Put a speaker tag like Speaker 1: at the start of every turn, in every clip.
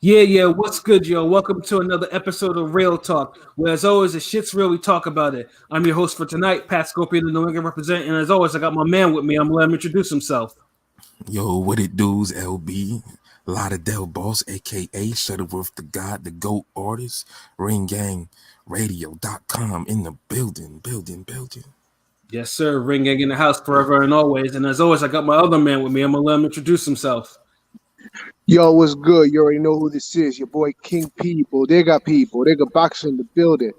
Speaker 1: Yeah, what's good, yo? Welcome to another episode of Real Talk, where as always, the shit's real, we talk about it. I'm your host for tonight, Pat Scorpion, the New England represent, and as always, I got my man with me. I'm gonna let him introduce himself.
Speaker 2: Yo, what it do's, LB? Lauderdale Boss, aka Shuttleworth the God, the GOAT artist, ringgangradio.com in the building.
Speaker 1: Yes, sir. Ring gang in the house forever and always. And as always, I got my other man with me. I'm gonna let him introduce himself.
Speaker 3: Yo, what's good? You already know who this is. Your boy King People. They got boxing in the building.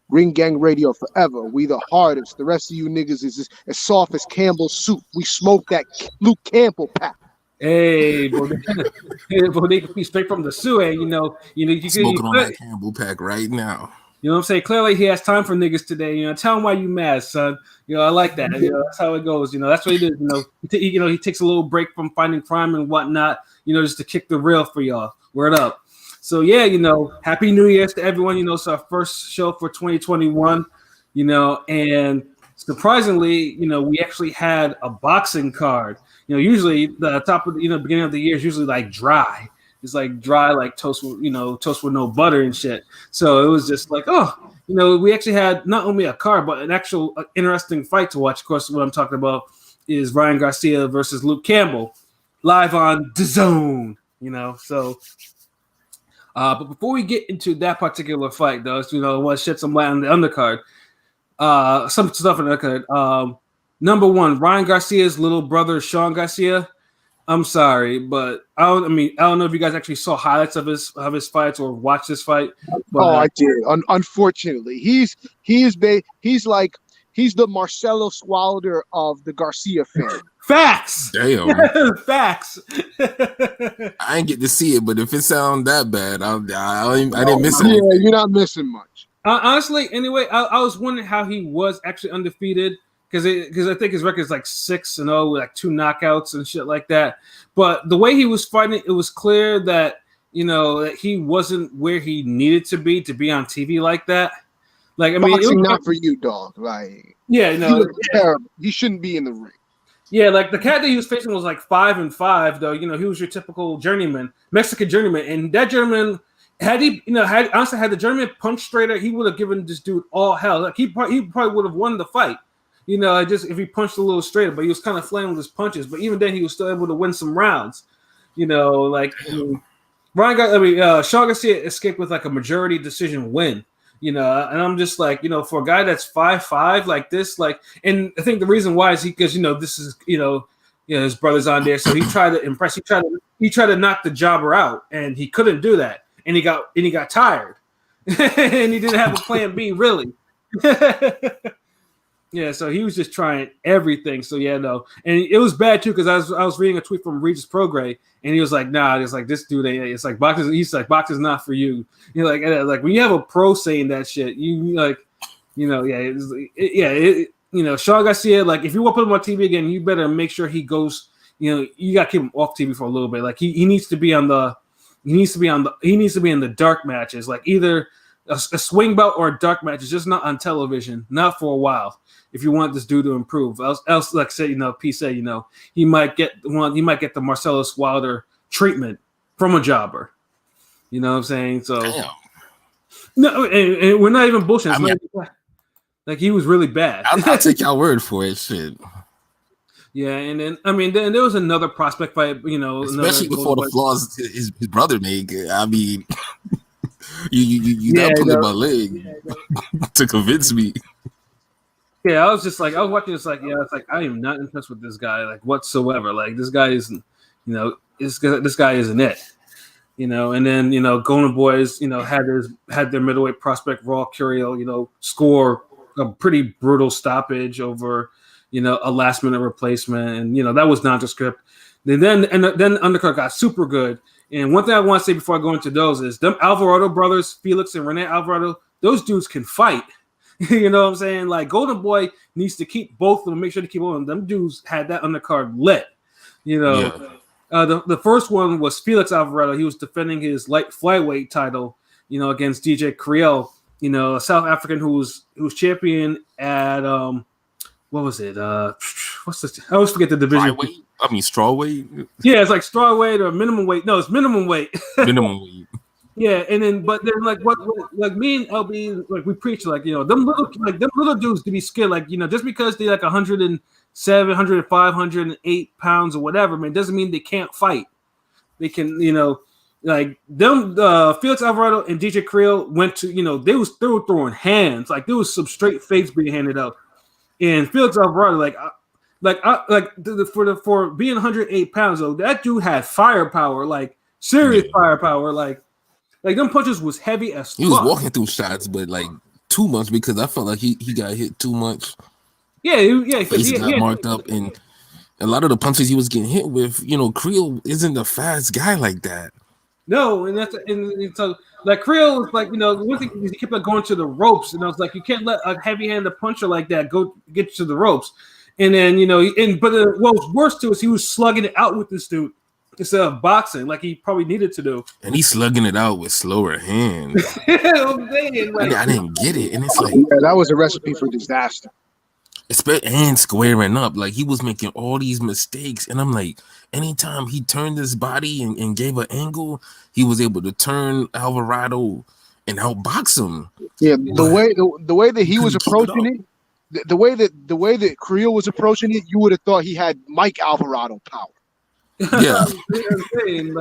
Speaker 3: Ring Gang Radio forever. We the hardest. The rest of you niggas is as soft as Campbell's soup. We smoke that Luke Campbell pack.
Speaker 1: Hey, bro, they can be straight from the sewer. You
Speaker 2: Smoking on that Campbell pack right now.
Speaker 1: You know what I'm saying? Clearly, he has time for niggas today. Tell him why you mad, son. I like that. That's how it goes. That's what he did. He takes a little break from fighting crime and whatnot. Just to kick the rail for y'all. Word up. So yeah, Happy New Year's to everyone. It's our first show for 2021. And surprisingly, we actually had a boxing card. Usually the top of the beginning of the year is usually like dry. It's like dry, like toast, toast with no butter and shit. So it was just like, we actually had not only a card, but an actual interesting fight to watch. Of course, what I'm talking about is Ryan Garcia versus Luke Campbell, live on DAZN. So. But before we get into that particular fight, though, I want to shed some light on the undercard. Some stuff in the undercard. Number one, Ryan Garcia's little brother, Sean Garcia. I'm sorry, but I don't know if you guys actually saw highlights of his fights or watched this fight. But,
Speaker 3: I did. Unfortunately, he's the Marcelo Swalder of the Garcia family.
Speaker 1: Facts.
Speaker 2: Damn.
Speaker 1: Facts.
Speaker 2: I ain't get to see it, but if it sounds that bad, I didn't miss it.
Speaker 3: Yeah, you're not missing much.
Speaker 1: Honestly, anyway, I was wondering how he was actually undefeated. Because I think his record is like 6-0, like 2 knockouts and shit like that. But the way he was fighting, it was clear that that he wasn't where he needed to be on TV like that. Like
Speaker 3: boxing not for you, dog. Like
Speaker 1: he was
Speaker 3: terrible. He shouldn't be in the ring.
Speaker 1: Yeah, like the cat that he was facing was like 5-5, though. He was your typical Mexican journeyman, and that journeyman. Had the journeyman punched straighter, he would have given this dude all hell. Like he probably would have won the fight. Just if he punched a little straighter, but he was kind of flailing with his punches. But even then, he was still able to win some rounds. Sean Garcia escaped with like a majority decision win. And I'm just like, for a guy that's 5'5" like this, and I think the reason why is because this is his brother's on there, so he tried to impress. He tried to knock the jobber out, and he couldn't do that, and he got tired, and he didn't have a plan B really. Yeah, so he was just trying everything. So yeah, no, and it was bad too because I was reading a tweet from Regis Prograis, and he was like, "Nah, it's like this dude. It's like boxing. He's like boxing's not for you." Like when you have a pro saying that shit, Sean Garcia. Like if you want to put him on TV again, you better make sure he goes. You got to keep him off TV for a little bit. Like he needs to be in the dark matches, like either a swing bout or a dark match. It's just not on television, not for a while. If you want this dude to improve, else like say, P said, he might get the Marcellus Wilder treatment from a jobber. You know what I'm saying? So
Speaker 2: damn.
Speaker 1: No, and we're not even bullshitting. Like he was really bad.
Speaker 2: I'll take your word for it. Shit.
Speaker 1: Yeah, and then then there was another prospect fight.
Speaker 2: Especially before the flaws his brother made. I mean, you gotta pull in my leg to convince me.
Speaker 1: Yeah, I was watching this it's like I am not impressed with this guy like whatsoever. Like this guy isn't, this guy isn't it. And then Golden Boys, had their middleweight prospect Raw Curiel, score a pretty brutal stoppage over, a last minute replacement, and that was nondescript. Then undercard got super good. And one thing I want to say before I go into those is them Alvarado brothers, Felix and Rene Alvarado, those dudes can fight. You know what I'm saying? Like Golden Boy needs to keep both of them, make sure to keep on. Them dudes had that undercard lit. The first one was Felix Alvarado. He was defending his light flyweight title, against DJ Creel, a South African who was champion at what was it? what's this? I always forget the division.
Speaker 2: Straw weight.
Speaker 1: Yeah, it's like straw weight or minimum weight. No, it's minimum weight.
Speaker 2: Minimum weight.
Speaker 1: Yeah, and then but then like what like me and LB like we preach like them little dudes to be scared like just because they like 107, 105, 108 pounds or whatever, man, doesn't mean they can't fight. They can like them Felix Alvarado and DJ Creel went to they were throwing hands, like there was some straight fakes being handed out, and Felix Alvarado for being 108 pounds though, that dude had firepower, like serious firepower, like them punches was heavy as fuck.
Speaker 2: He was walking through shots, but like too much because I felt like he got hit too much.
Speaker 1: Yeah.
Speaker 2: Face got marked up, and a lot of the punches he was getting hit with, Creel isn't a fast guy like that.
Speaker 1: No, and so like Creel was like one thing is he kept on going to the ropes, and I was like, you can't let a heavy-handed puncher like that go get you to the ropes, and then what was worse too is he was slugging it out with this dude instead of boxing like he probably needed to do.
Speaker 2: And he's slugging it out with slower hands.
Speaker 1: I'm saying, like,
Speaker 2: I didn't get it. And it's like
Speaker 3: that was a recipe for disaster.
Speaker 2: And squaring up. Like he was making all these mistakes. And I'm like, anytime he turned his body and gave an angle, he was able to turn Alvarado and outbox him.
Speaker 3: Yeah, the way that he was approaching it, the way that Creel was approaching it, you would have thought he had Mike Alvarado power.
Speaker 2: Yeah.
Speaker 1: He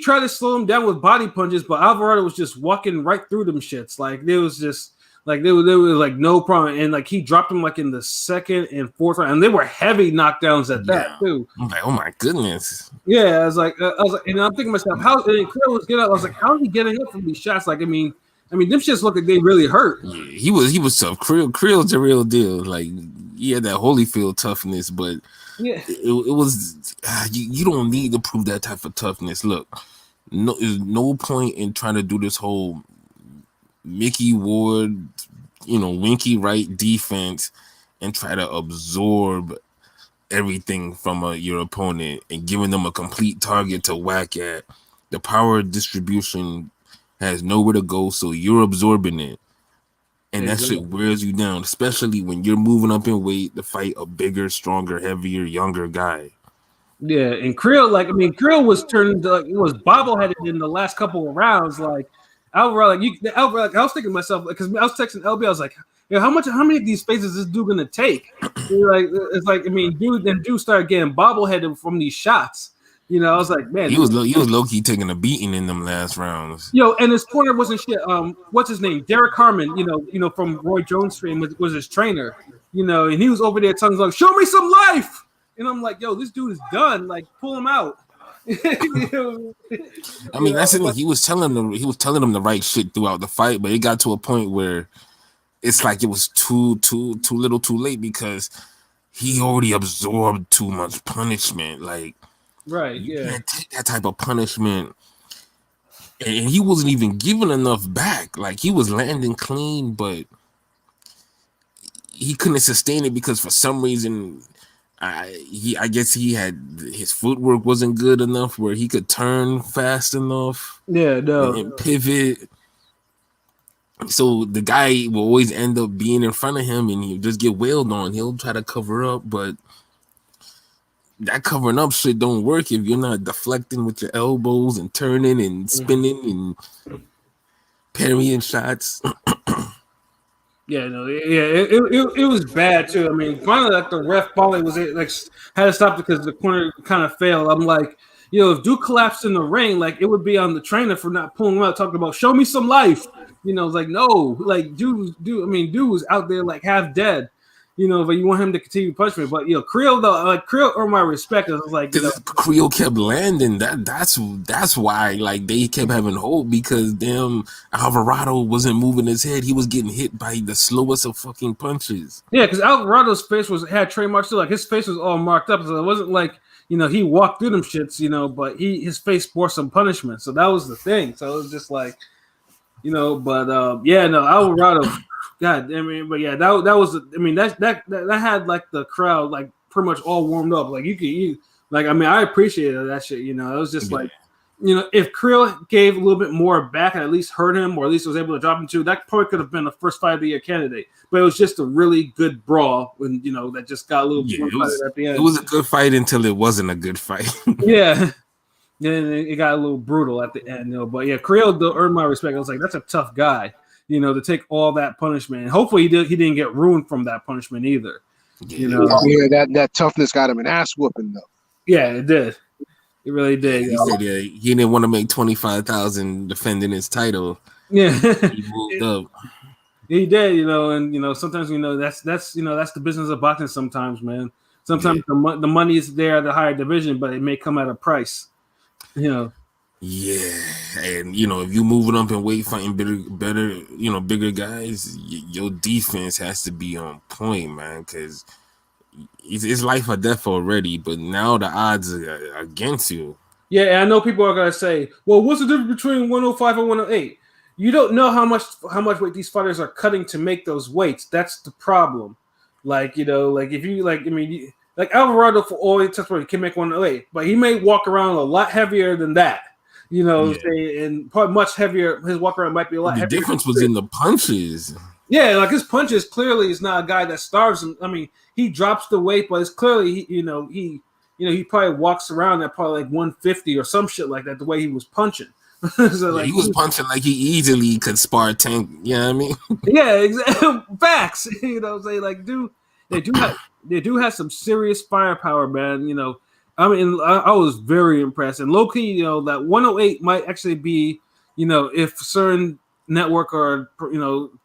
Speaker 1: tried to slow him down with body punches, but Alvarado was just walking right through them shits. Like there was just like there was like no problem, and like he dropped him like in the second and fourth round, and they were heavy knockdowns at that too.
Speaker 2: I'm like, oh my goodness.
Speaker 1: Yeah, I was like, and I'm thinking to myself, how Creel was getting up. I was like, how is he getting up from these shots? Like, I mean, them shits look like they really hurt.
Speaker 2: Yeah, he was tough. Creel's the real deal. Like he had that Holyfield toughness, but.
Speaker 1: Yeah,
Speaker 2: it was. You don't need to prove that type of toughness. Look, there's no point in trying to do this whole Mickey Ward, Winky Wright defense and try to absorb everything from your opponent and giving them a complete target to whack at. The power distribution has nowhere to go, so you're absorbing it. And that shit wears you down, especially when you're moving up in weight to fight a bigger, stronger, heavier, younger guy.
Speaker 1: Yeah, and Creel, Creel was turned it was bobbleheaded in the last couple of rounds. Like Alvarado, I was thinking to myself because I was texting LB, I was like, how many of these phases is this dude gonna take? Dude started getting bobbleheaded from these shots. I was like, man,
Speaker 2: he was low key taking a beating in them last rounds.
Speaker 1: And his corner wasn't shit. What's his name? Derek Harmon. From Roy Jones' stream was his trainer. And he was over there telling him like, "Show me some life." And I'm like, "Yo, this dude is done. Like, pull him out."
Speaker 2: That's the thing. He was telling them the right shit throughout the fight, but it got to a point where it's like it was too little, too late because he already absorbed too much punishment. Like.
Speaker 1: Right,
Speaker 2: you can't take that type of punishment, and he wasn't even giving enough back. Like he was landing clean, but he couldn't sustain it because for some reason, I guess he had his footwork wasn't good enough where he could turn fast enough.
Speaker 1: Yeah, no,
Speaker 2: and pivot. So the guy will always end up being in front of him, and he'll just get wailed on. He'll try to cover up, but. That covering up shit don't work if you're not deflecting with your elbows and turning and spinning and parrying shots.
Speaker 1: It was bad too. I mean, finally, like the ref finally had to stop because the corner kind of failed. I'm like, if Duke collapsed in the ring, like it would be on the trainer for not pulling him out, talking about show me some life. It's like no, like dude was out there like half dead. But you want him to continue punishment. But Creel though, like Creel earned my respect. I was like,
Speaker 2: Creel kept landing. That's why like they kept having hope because damn Alvarado wasn't moving his head. He was getting hit by the slowest of fucking punches.
Speaker 1: Yeah, because Alvarado's face had trademarks too. Like his face was all marked up, so it wasn't like he walked through them shits. But his face bore some punishment. So that was the thing. So it was just like, Alvarado. God, I mean, but yeah, that was. I mean, that had like the crowd like pretty much all warmed up. Like I appreciated that shit. It was just like, if Krill gave a little bit more back and at least hurt him, or at least was able to drop him too, that probably could have been a first fight of the year candidate. But it was just a really good brawl when that just got a little one-sided at the end.
Speaker 2: It was a good fight until it wasn't a good fight.
Speaker 1: Yeah. Then it got a little brutal at the end, But yeah, Krill earned my respect. I was like, that's a tough guy, to take all that punishment. And hopefully he didn't get ruined from that punishment either.
Speaker 3: Yeah, that toughness got him an ass whooping though.
Speaker 1: Yeah, it did. It really did.
Speaker 2: He said he didn't want to make $25,000 defending his title.
Speaker 1: Yeah,
Speaker 2: he moved up.
Speaker 1: He did, and sometimes that's the business of boxing. Sometimes, man. Sometimes the money is there at the higher division, but it may come at a price.
Speaker 2: Yeah, and if you moving up in weight, fighting better, bigger guys, your defense has to be on point, man, because it's life or death already. But now the odds are against you.
Speaker 1: Yeah, and I know people are gonna say, "Well, what's the difference between 105 and 108?" You don't know how much weight these fighters are cutting to make those weights. That's the problem. Like if you like Alvarado for all intents he can make 108, but he may walk around a lot heavier than that. And probably much heavier. His walk around might be a lot heavier.
Speaker 2: The difference was in the punches.
Speaker 1: Yeah, like his punches clearly is not a guy that starves him. I mean, he drops the weight, but it's clearly he probably walks around at probably like 150 or some shit like that. The way he was punching. So
Speaker 2: he was punching like he easily could spar Tank. You know what I mean?
Speaker 1: Yeah, exactly. Facts. Like, dude, they do have some serious firepower, man. I was very impressed. And low key, that 108 might actually be, if certain network or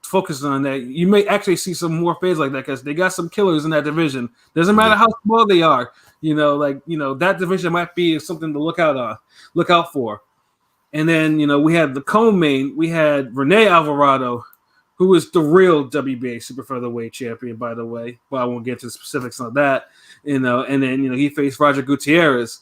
Speaker 1: focuses on that, you may actually see some more fades like that because they got some killers in that division. Doesn't matter how small they are, that division might be something to look out for. And then we had the co-main. We had Rene Alvarado, who is the real WBA super featherweight champion, by the way. But I won't get to the specifics on that. And then he faced Roger Gutierrez.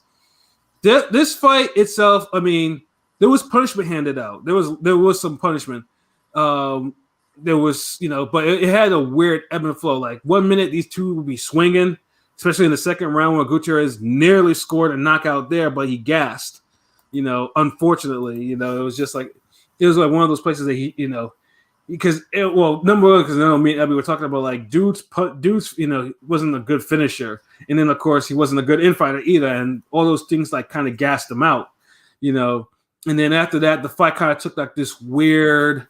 Speaker 1: This fight itself, I mean, there was punishment handed out. There was some punishment. There was, but it had a weird ebb and flow. Like 1 minute, these two would be swinging, especially in the second round when Gutierrez nearly scored a knockout there, but he gassed. Unfortunately, it was just like one of those places that he, because number one, because me and Abby were talking about like dudes, wasn't a good finisher, and then of course he wasn't a good infighter either, and all those things like kind of gassed him out, and then after that the fight kind of took like this weird,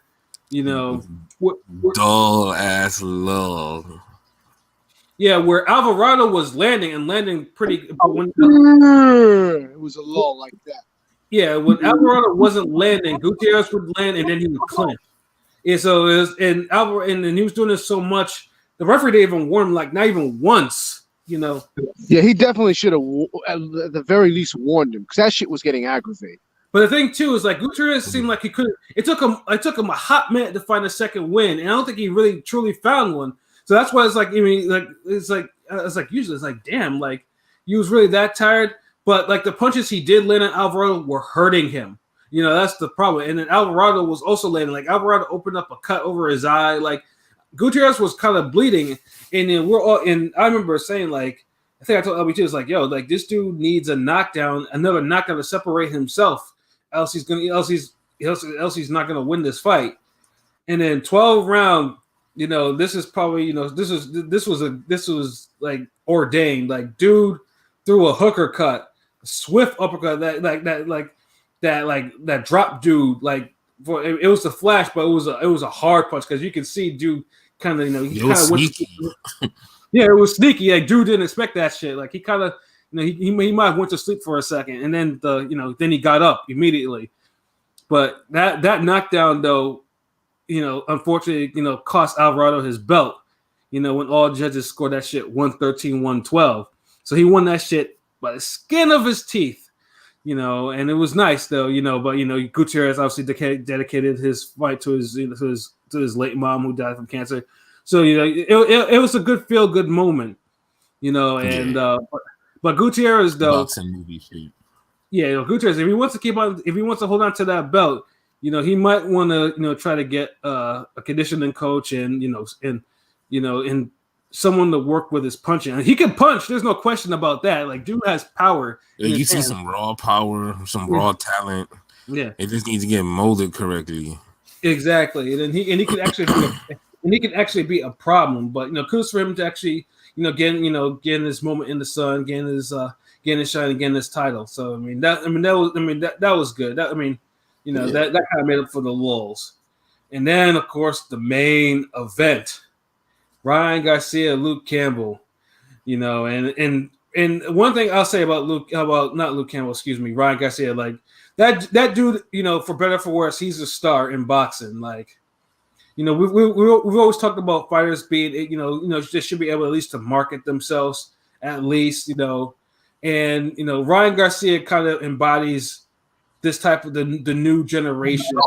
Speaker 2: dull ass lull.
Speaker 1: Yeah, where Alvarado was landing pretty.
Speaker 3: It was a lull like that.
Speaker 1: Yeah, when Alvarado wasn't landing, Gutierrez would land and then he would clinch. And so it was, and then he was doing this so much, the referee didn't even warn him, like not even once,
Speaker 3: Yeah, he definitely should have, at the very least, warned him because that shit was getting aggravated.
Speaker 1: But the thing too is like Gutierrez seemed like he couldn't. It took him a hot minute to find a second win, and I don't think he really truly found one. So that's why it's like, usually it's like, damn, like he was really that tired. But like the punches he did land on Alvarado were hurting him. That's the problem. And then Alvarado was also landing. Like Alvarado opened up a cut over his eye. Like Gutierrez was kind of bleeding. And then I remember saying, like, I think I told LB too, it's like, yo, like this dude needs another knockdown to separate himself. Else he's not gonna win this fight. And then 12 round, this is probably, this was like ordained. Like dude threw a hooker cut. Swift uppercut that drop dude it was a flash, but it was a hard punch because you can see dude kind of he kind of
Speaker 2: sneaky.
Speaker 1: Yeah, it was sneaky. Like dude didn't expect that shit. Like he kind of he might have went to sleep for a second and then then he got up immediately. But that knockdown though, unfortunately cost Alvarado his belt. When all judges scored that shit 113-112, so he won that shit by the skin of his teeth, and it was nice though, but Gutierrez obviously dedicated his fight to his late mom who died from cancer. So, it was a good feel-good moment, and but Gutierrez though, Gutierrez, if he wants to hold on to that belt, he might want to, try to get a conditioning coach and someone to work with his punching. He can punch. There's no question about that. Like, dude has power.
Speaker 2: You see some raw power, some raw talent.
Speaker 1: Yeah,
Speaker 2: it just needs to get molded correctly.
Speaker 1: Exactly, and then he could actually be a problem. But kudos for him to actually getting his moment in the sun, getting his shine, and getting his title. So that was good. That kind of made up for the lulls. And then of course the main event, Ryan Garcia, Luke Campbell. And one thing I'll say about Ryan Garcia, like that dude, for better or for worse, he's a star in boxing. Like, we've always talked about fighters being, they should be able at least to market themselves at least, and Ryan Garcia kind of embodies this type of the new generation.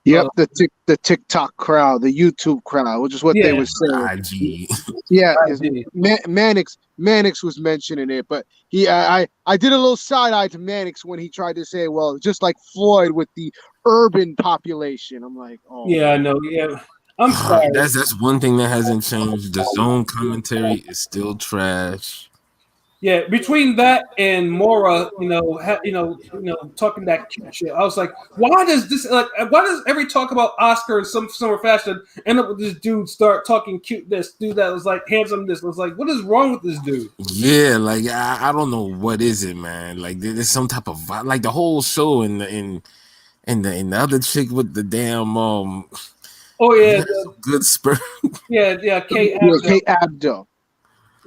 Speaker 3: Yep, the TikTok crowd, the YouTube crowd, which is what they were saying.
Speaker 2: IG.
Speaker 3: Yeah, Mannix was mentioning it, but I did a little side eye to Mannix when he tried to say, well, just like Floyd with the urban population. I'm like, oh.
Speaker 1: Yeah, I know. Yeah, I'm sorry.
Speaker 2: That's one thing that hasn't changed. The zone commentary is still trash.
Speaker 1: Yeah, between that and Mora, talking that cute shit, I was like, why does every talk about Oscar in some sort of fashion end up with this dude start talking cute this dude that was like handsome this? I was like, what is wrong with this dude?
Speaker 2: Yeah, like I don't know what is it, man. Like there's some type of vibe. Like the whole show and the other chick with the damn
Speaker 1: oh yeah,
Speaker 2: good sperm.
Speaker 1: Yeah, Kate
Speaker 3: Abdo.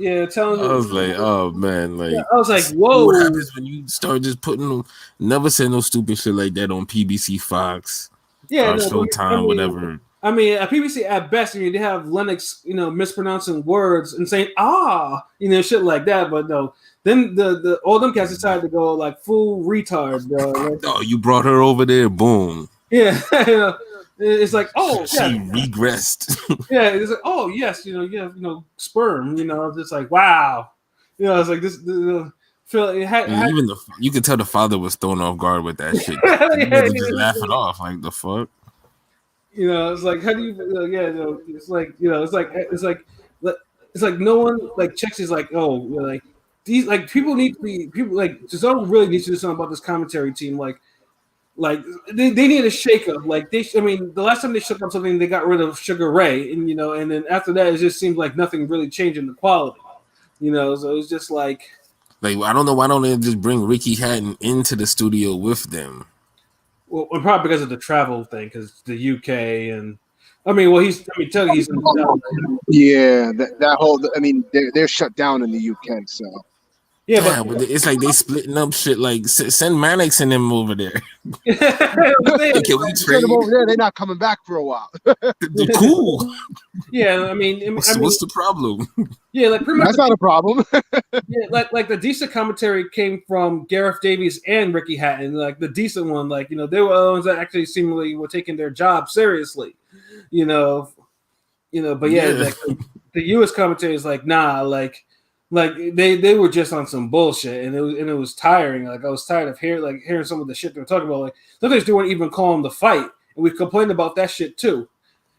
Speaker 1: Yeah, telling
Speaker 2: I was like, oh man, like
Speaker 1: I was like, whoa.
Speaker 2: What happens when you start just putting never say no stupid shit like that on PBC, Fox, Showtime, whatever.
Speaker 1: I mean, at PBC at best, they have Lennox, mispronouncing words and saying shit like that. But no, then the all them cats decided to go like full retard, bro. Like,
Speaker 2: oh, you brought her over there, boom.
Speaker 1: Yeah. It's like, oh,
Speaker 2: she regressed.
Speaker 1: Yeah, it's like, oh yes, sperm. Just like, wow. It's like this.
Speaker 2: Even you could tell the father was thrown off guard with that shit. Just laughing off like the fuck.
Speaker 1: It's like, how do you? It's like no one like checks. Is like, oh, like these like people need to be people like Giselle really needs to do something about this commentary team. Like they need a shake up. Like the last time they shook up something, they got rid of Sugar Ray, and and then after that, it just seemed like nothing really changed in the quality. So it's just like
Speaker 2: I don't know why don't they just bring Ricky Hatton into the studio with them?
Speaker 1: Well, probably because of the travel thing, because the UK and he's in
Speaker 3: yeah, that whole they're shut down in the UK, so.
Speaker 1: Yeah,
Speaker 2: but it's like they splitting up shit. Like send Mannix and them over there.
Speaker 3: Can we trade them over there? They're not coming back for a while.
Speaker 2: Cool.
Speaker 1: Yeah,
Speaker 2: what's the problem?
Speaker 1: Yeah, like pretty much
Speaker 3: that's not a problem.
Speaker 1: Yeah, like the decent commentary came from Gareth Davies and Ricky Hatton. Like the decent one, they were the ones that actually seemingly were taking their job seriously. But like the US commentary is like, nah, like they were just on some bullshit, and it was tiring. Like I was tired of hearing some of the shit they were talking about. Like sometimes they weren't even calling the fight, and we complained about that shit too.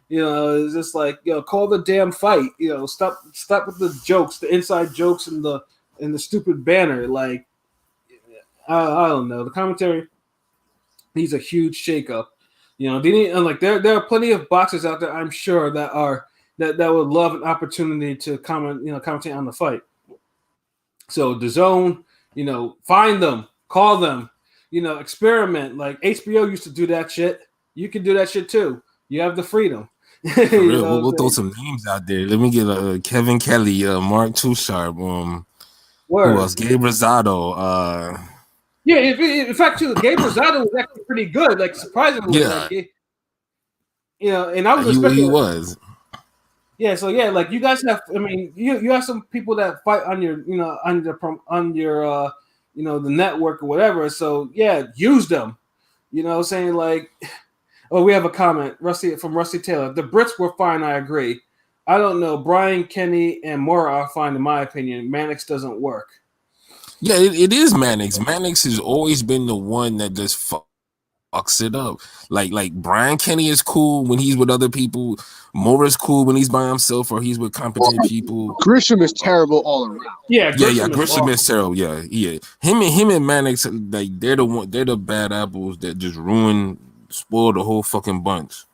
Speaker 1: It's just like call the damn fight. Stop with the jokes, the inside jokes, and the stupid banner. Like I don't know. The commentary needs a huge shakeup. They need there are plenty of boxers out there, I'm sure, that would love an opportunity to commentate on the fight. So the zone, find them, call them, experiment. Like HBO used to do that shit. You can do that shit too. You have the freedom.
Speaker 2: We'll throw some names out there. Let me get Kevin Kelly, Mark Touchard, who else? Gabe Rosado.
Speaker 1: Yeah, in fact, too, Gabe Rosado was actually pretty good. Like surprisingly,
Speaker 2: yeah.
Speaker 1: And I was expecting
Speaker 2: he was.
Speaker 1: Yeah, so like you guys have, you have some people that fight on your, the network or whatever. So yeah, use them. Saying like, oh, we have a comment, from Rusty Taylor. The Brits were fine, I agree. I don't know. Brian, Kenny, and Mora are fine in my opinion. Mannix doesn't work.
Speaker 2: Yeah, it is Mannix. Mannix has always been the one that just fucks it up. Like Brian Kenny is cool when he's with other people. Moore's cool when he's by himself or he's with competent people.
Speaker 3: Grisham is terrible all around.
Speaker 1: Yeah,
Speaker 2: Yeah,
Speaker 1: Grisham is
Speaker 2: Grisham
Speaker 1: awful.
Speaker 2: is terrible. Yeah. Him and Mannix, like they're the bad apples that just spoil the whole fucking bunch.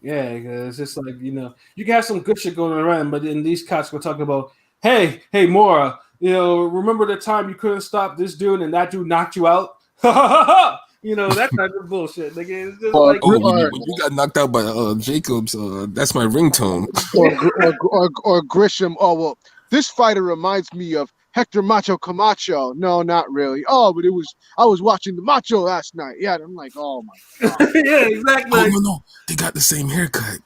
Speaker 1: Yeah, 'cause it's just like, you can have some good shit going around, but then these cops were talking about, hey, Mora, remember the time you couldn't stop this dude and that dude knocked you out? That type of bullshit. Nigga. It's just like,
Speaker 2: when you got knocked out by Jacobs, that's my ringtone.
Speaker 3: or Grisham. Oh well, this fighter reminds me of Hector Macho Camacho. No, not really. Oh, but I was watching the Macho last night. Yeah, I'm like, oh my god.
Speaker 1: Yeah, exactly.
Speaker 2: Oh no, they got the same haircut.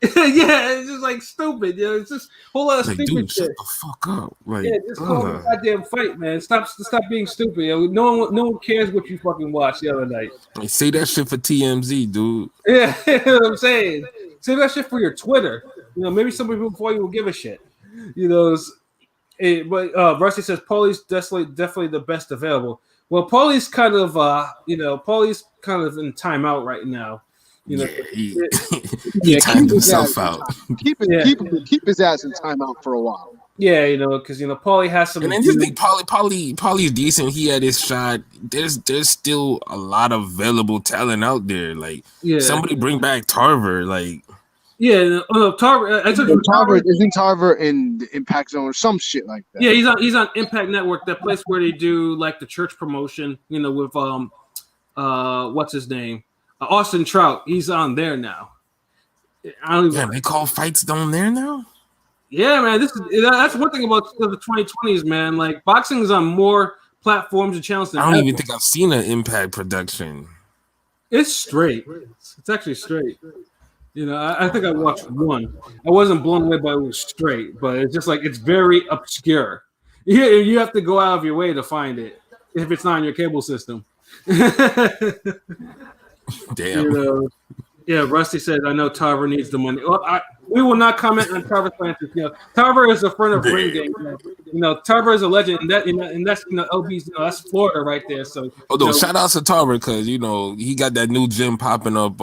Speaker 1: Yeah, it's just like stupid. It's just a whole lot of
Speaker 2: like,
Speaker 1: stupid
Speaker 2: dude,
Speaker 1: shit.
Speaker 2: shut the fuck up. Like,
Speaker 1: Just call the goddamn fight, man. Stop being stupid. No one cares what you fucking watched the other night.
Speaker 2: Like, say that shit for TMZ, dude.
Speaker 1: Yeah, you know what I'm saying. Say that shit for your Twitter. Maybe some people before you will give a shit. But Rusty says Paulie's definitely the best available. Well, Paulie's kind of in timeout right now.
Speaker 2: He timed himself out.
Speaker 3: Keep his ass in timeout for a while.
Speaker 1: Yeah, because Paulie has some.
Speaker 2: And then just think, Paulie's decent. He had his shot. There's still a lot of available talent out there. Like, somebody bring back Tarver. Like,
Speaker 1: Tarver.
Speaker 3: Isn't Tarver in the Impact Zone or some shit like that?
Speaker 1: Yeah, he's on Impact Network, that place where they do like the church promotion. With what's his name, Austin Trout. He's on there now.
Speaker 2: They call fights down there now.
Speaker 1: Yeah, man. That's one thing about the 2020s, man. Like, boxing is on more platforms and channels than
Speaker 2: I don't even think I've seen an Impact production.
Speaker 1: It's straight. It's actually straight. I think I watched one. I wasn't blown away by it was straight, but it's just like it's very obscure. You have to go out of your way to find it if it's not on your cable system.
Speaker 2: Damn.
Speaker 1: Rusty said, I know Tarver needs the money. Well, we will not comment on Tarver Francis. Tarver is a friend of Ring Game. Tarver is a legend, and that's LB's. That's Florida right there. So,
Speaker 2: shout out to Tarver because he got that new gym popping up.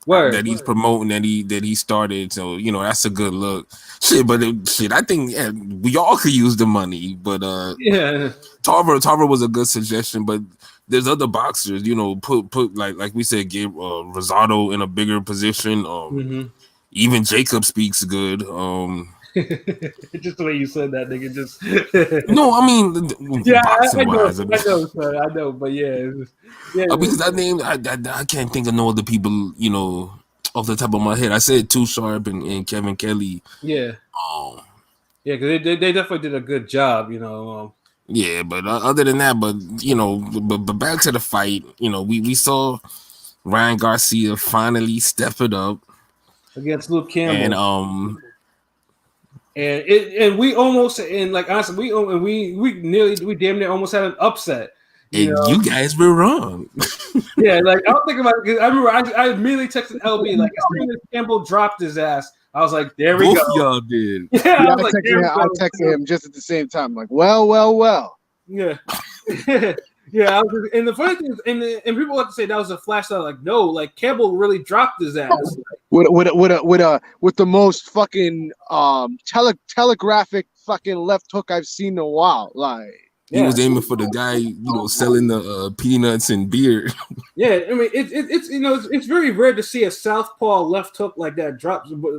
Speaker 1: Word.
Speaker 2: That he's promoting that he started, so that's a good look. I think we all could use the money, but Tarver was a good suggestion, but there's other boxers, put like we said, give Rosado in a bigger position. Even Jacob speaks good.
Speaker 1: Just the way you said that, nigga. Just
Speaker 2: no, I mean,
Speaker 1: I know, but
Speaker 2: because that name, I can't think of no other people, off the top of my head. I said Too Sharp and Kevin Kelly.
Speaker 1: Yeah. Because they definitely did a good job,
Speaker 2: Yeah, but other than that, but back to the fight, we saw Ryan Garcia finally step it up
Speaker 1: against Luke Campbell, and we almost, and like honestly, we damn near almost had an upset.
Speaker 2: You guys were wrong.
Speaker 1: Yeah, like I don't think about it. I remember I immediately texted LB like as soon as Campbell dropped his ass, I was like, "There we go."
Speaker 2: Y'all did.
Speaker 1: Yeah,
Speaker 3: I texted him just at the same time, like, well.
Speaker 1: Yeah, yeah. And the funny thing is, and people like to say that was a flash out. Like, no, like Campbell really dropped his ass
Speaker 3: with the most fucking telegraphic fucking left hook I've seen in a while. Like.
Speaker 2: He was aiming for the guy, selling the peanuts and beer.
Speaker 1: Yeah, I mean, it's very rare to see a southpaw left hook like that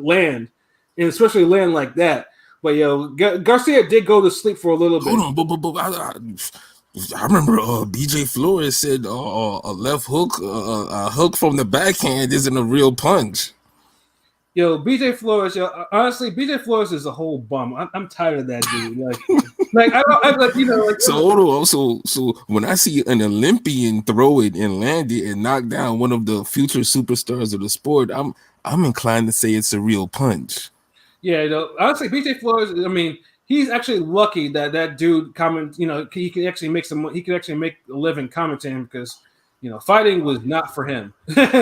Speaker 1: land, and especially land like that. But Garcia did go to sleep for a little bit.
Speaker 2: Hold on, I remember BJ Flores said a left hook, a hook from the backhand isn't a real punch.
Speaker 1: BJ Flores. Honestly, BJ Flores is a whole bum. I'm tired of that dude. Like
Speaker 2: So hold on. So when I see an Olympian throw it and land it and knock down one of the future superstars of the sport, I'm inclined to say it's a real punch.
Speaker 1: Yeah, honestly, BJ Flores. I mean, he's actually lucky that dude comment. He could actually make He could actually make a living commentating because fighting was not for him.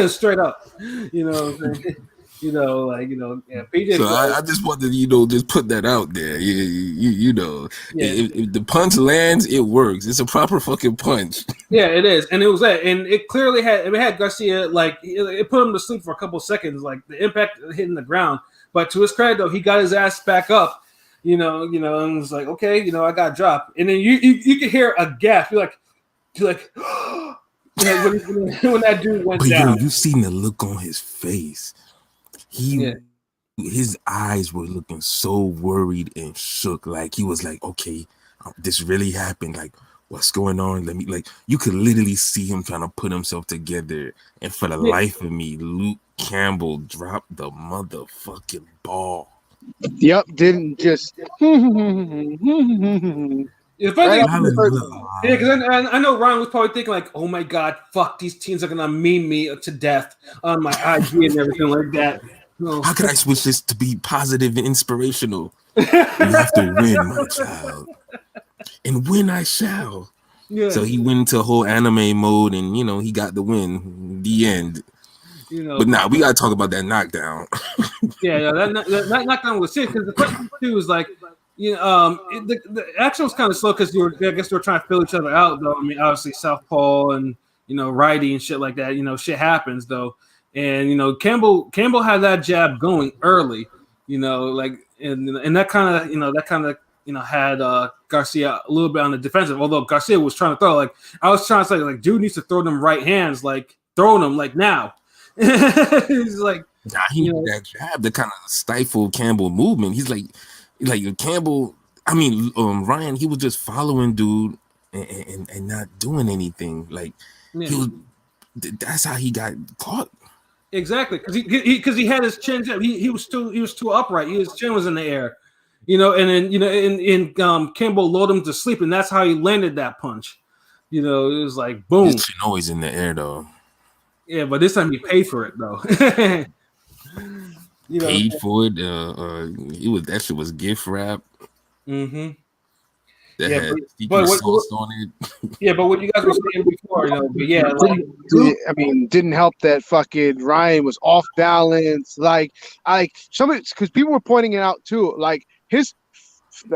Speaker 1: Straight up. What I'm saying? Yeah, PJ
Speaker 2: So
Speaker 1: Fleck.
Speaker 2: I just wanted to, just put that out there.
Speaker 1: Yeah,
Speaker 2: If the punch lands, it works. It's a proper fucking punch.
Speaker 1: yeah, it is, and it was that, and it clearly had Garcia like it put him to sleep for a couple of seconds, like the impact hitting the ground. But to his credit, though, he got his ass back up, and was like, okay, I got dropped, and then you could hear a gasp. You're like, when that dude went
Speaker 2: But
Speaker 1: down.
Speaker 2: you seen the look on his face.
Speaker 1: Yeah.
Speaker 2: His eyes were looking so worried and shook. Like he was like, okay, this really happened. Like, what's going on? Let me, like, you could literally see him trying to put himself together. And for the life of me, Luke Campbell dropped the motherfucking ball.
Speaker 3: Yep, didn't just.
Speaker 1: The funny thing, because I know Ryan was probably thinking like, "Oh my god, fuck! These teens are gonna meme me to death on my IG and everything like that."
Speaker 2: How could I switch this to be positive and inspirational? You have to win, my child, and win I shall. Yeah. So he went into a whole anime mode, and he got the win. The end. But now we gotta talk about that knockdown.
Speaker 1: that knockdown was sick because the question too was like. The action was kind of slow because I guess they were trying to fill each other out, though. I mean, obviously southpaw and righty and shit like that. Shit happens though, and Campbell had that jab going early, and that kind of had Garcia a little bit on the defensive. Although Garcia was trying to throw, like I was trying to say, like dude needs to throw them right hands, like throwing them like now. He's like,
Speaker 2: he needed that jab to kind of stifle Campbell movement. He's like Campbell, Ryan, he was just following dude and not doing anything. Like that's how he got caught.
Speaker 1: Exactly, because he had his chin. He was too upright. His chin was in the air, and then Campbell lulled him to sleep, and that's how he landed that punch. It was like boom.
Speaker 2: His chin always in the air though.
Speaker 1: Yeah, but this time he paid for it though.
Speaker 2: Paid for it. That shit was gift wrap.
Speaker 1: Mm-hmm.
Speaker 2: That had secret sauce on it.
Speaker 1: Yeah, but what you guys were saying before, but yeah,
Speaker 3: didn't help that fucking Ryan was off balance. Like some because people were pointing it out too. Like